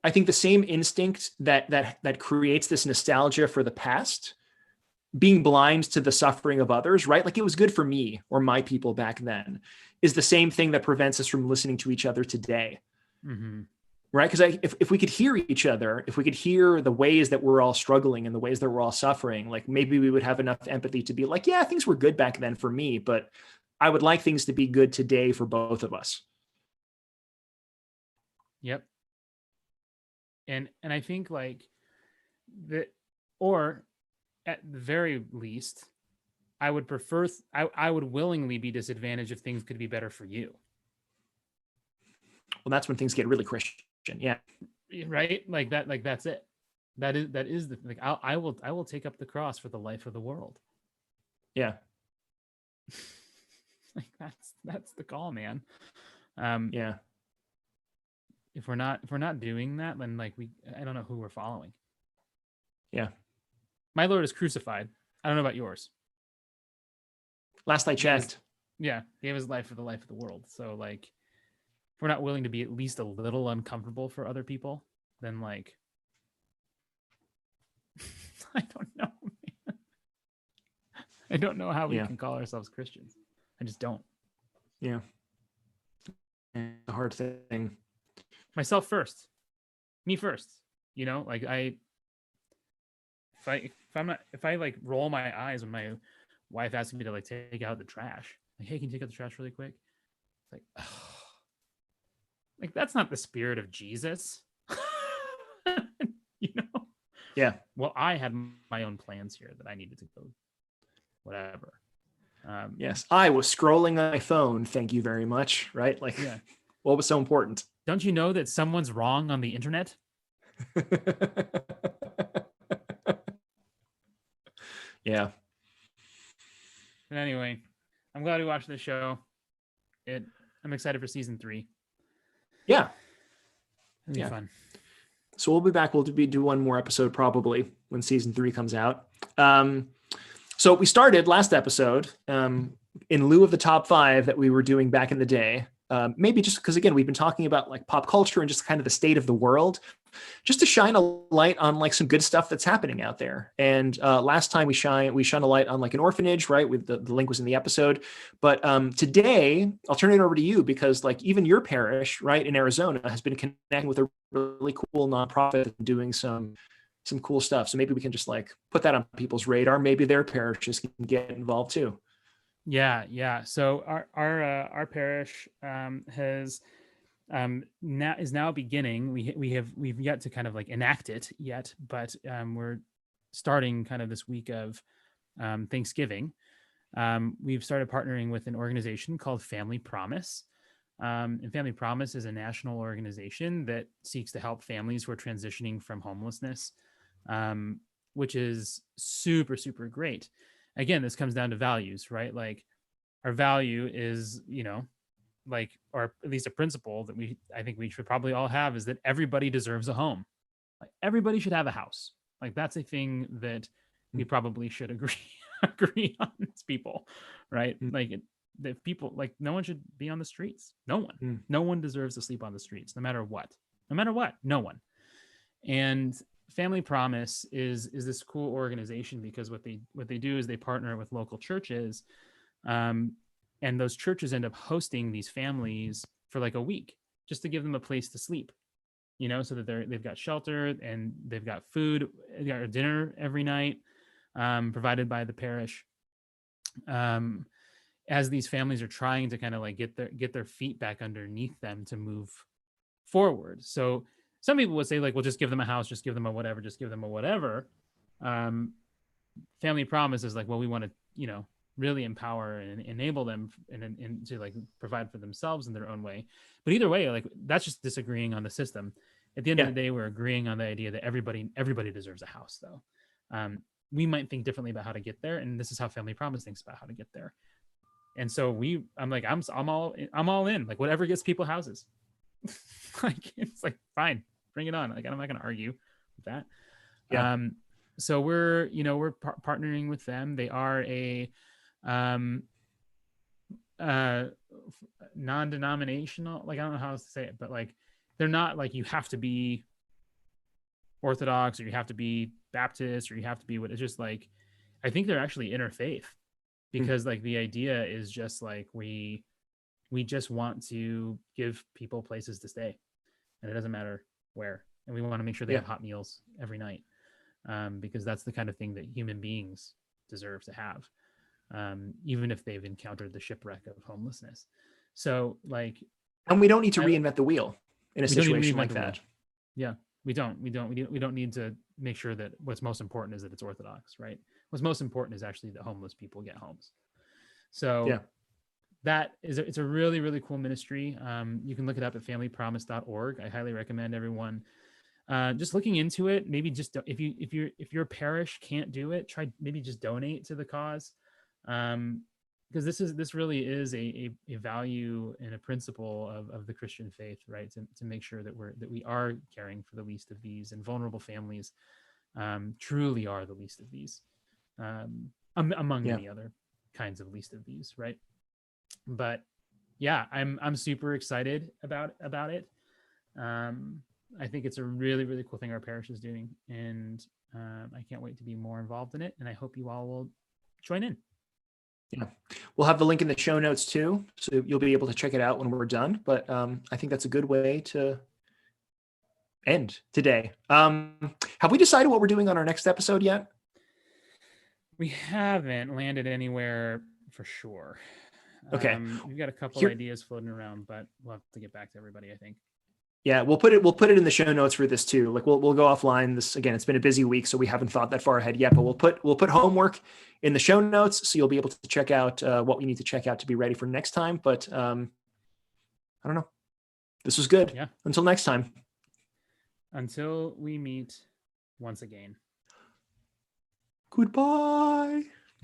I think the same instinct that creates this nostalgia for the past, being blind to the suffering of others, right? Like it was good for me or my people back then, is the same thing that prevents us from listening to each other today. Mm-hmm. Right? Because if we could hear each other, if we could hear the ways that we're all struggling and the ways that we're all suffering, like maybe we would have enough empathy to be like, yeah, things were good back then for me, but I would like things to be good today for both of us. Yep. And I think like that, or at the very least, I would prefer, I would willingly be disadvantaged if things could be better for you. Well, that's when things get really Christian. Yeah. Right. Like that, like that's it. That is the, like, I will take up the cross for the life of the world. Yeah. Like that's the call, man. Yeah. If we're not doing that, then like I don't know who we're following. Yeah. My Lord is crucified. I don't know about yours. Last I checked. Gave his life for the life of the world. So like, if we're not willing to be at least a little uncomfortable for other people, then like, I don't know, man. I don't know how we can call ourselves Christians. I just don't. Yeah. It's a hard thing. Myself first. Me first. Like if I like roll my eyes when my wife asks me to like take out the trash, like, hey, can you take out the trash really quick? It's like, oh. Like that's not the spirit of Jesus. Yeah. Well, I had my own plans here that I needed to go, whatever. Yes. I was scrolling on my phone. Thank you very much. Right. Like, Yeah. what was so important? Don't you know that someone's wrong on the internet? Yeah. But anyway, I'm glad we watched this show. I'm excited for season 3. Yeah. It'll be fun. So we'll be back. We'll do one more episode probably when season 3 comes out. So we started last episode in lieu of the top 5 that we were doing back in the day. Maybe just because, again, we've been talking about like pop culture and just kind of the state of the world, just to shine a light on like some good stuff that's happening out there. And last time we shone a light on like an orphanage, right? With the link was in the episode. But today I'll turn it over to you because like even your parish, right, in Arizona has been connecting with a really cool nonprofit doing some cool stuff. So maybe we can just like put that on people's radar. Maybe their parishes can get involved too. Yeah. So our parish has now beginning. We've yet to kind of like enact it yet, but we're starting kind of this week of Thanksgiving. We've started partnering with an organization called Family Promise. And Family Promise is a national organization that seeks to help families who are transitioning from homelessness, which is super, super great. Again, this comes down to values, right? Like our value is, like, or at least a principle that I think we should probably all have is that everybody deserves a home. Like everybody should have a house. Like that's a thing that we probably should agree on as people, right? Like that people, like no one should be on the streets. No one deserves to sleep on the streets, no matter what, no one. And Family Promise is this cool organization because what they do is they partner with local churches, and those churches end up hosting these families for like a week just to give them a place to sleep, so that they've got shelter and they've got food, they got dinner every night, provided by the parish. As these families are trying to kind of like get their feet back underneath them to move forward. So some people would say like, well, just give them a house, just give them a whatever. Family Promise is like, well, we want to, really empower and enable them and to like provide for themselves in their own way. But either way, like that's just disagreeing on the system. At the end of the day, we're agreeing on the idea that everybody deserves a house though. We might think differently about how to get there. And this is how Family Promise thinks about how to get there. And so I'm all in, like whatever gets people houses. Like it's like fine, bring it on. Like I'm not going to argue with that. Yeah. So we're partnering with them. They are a non-denominational, like I don't know how else to say it, but like they're not like you have to be Orthodox or you have to be Baptist or you have to be what. It's just like I think they're actually interfaith because like the idea is just like we just want to give people places to stay, and it doesn't matter where, and we want to make sure they have hot meals every night, because that's the kind of thing that human beings deserve to have, even if they've encountered the shipwreck of homelessness. So like, and we don't need to reinvent the wheel in a situation like that. Yeah, we don't need to make sure that what's most important is that it's Orthodox, right? What's most important is actually that homeless people get homes. So that is it's a really, really cool ministry. You can look it up at familypromise.org. I highly recommend everyone just looking into it. Maybe just if your parish can't do it, try maybe just donate to the cause, because this really is a value and a principle of the Christian faith, right? To make sure that we are caring for the least of these, and vulnerable families truly are the least of these, among many other kinds of least of these, right? But yeah, I'm super excited about it. I think it's a really, really cool thing our parish is doing, and I can't wait to be more involved in it. And I hope you all will join in. Yeah, we'll have the link in the show notes too, so you'll be able to check it out when we're done. But I think that's a good way to end today. Have we decided what we're doing on our next episode yet? We haven't landed anywhere for sure. Okay. We've got a couple ideas floating around, but we'll have to get back to everybody, I think. Yeah, we'll put it in the show notes for this too. Like we'll go offline. This again, it's been a busy week, so we haven't thought that far ahead yet. But we'll put homework in the show notes, so you'll be able to check out what we need to check out to be ready for next time. But I don't know. This was good. Yeah. Until next time. Until we meet once again. Goodbye.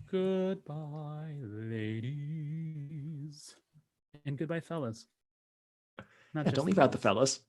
Goodbye, ladies, and goodbye, fellas. Yeah, don't leave out the fellas.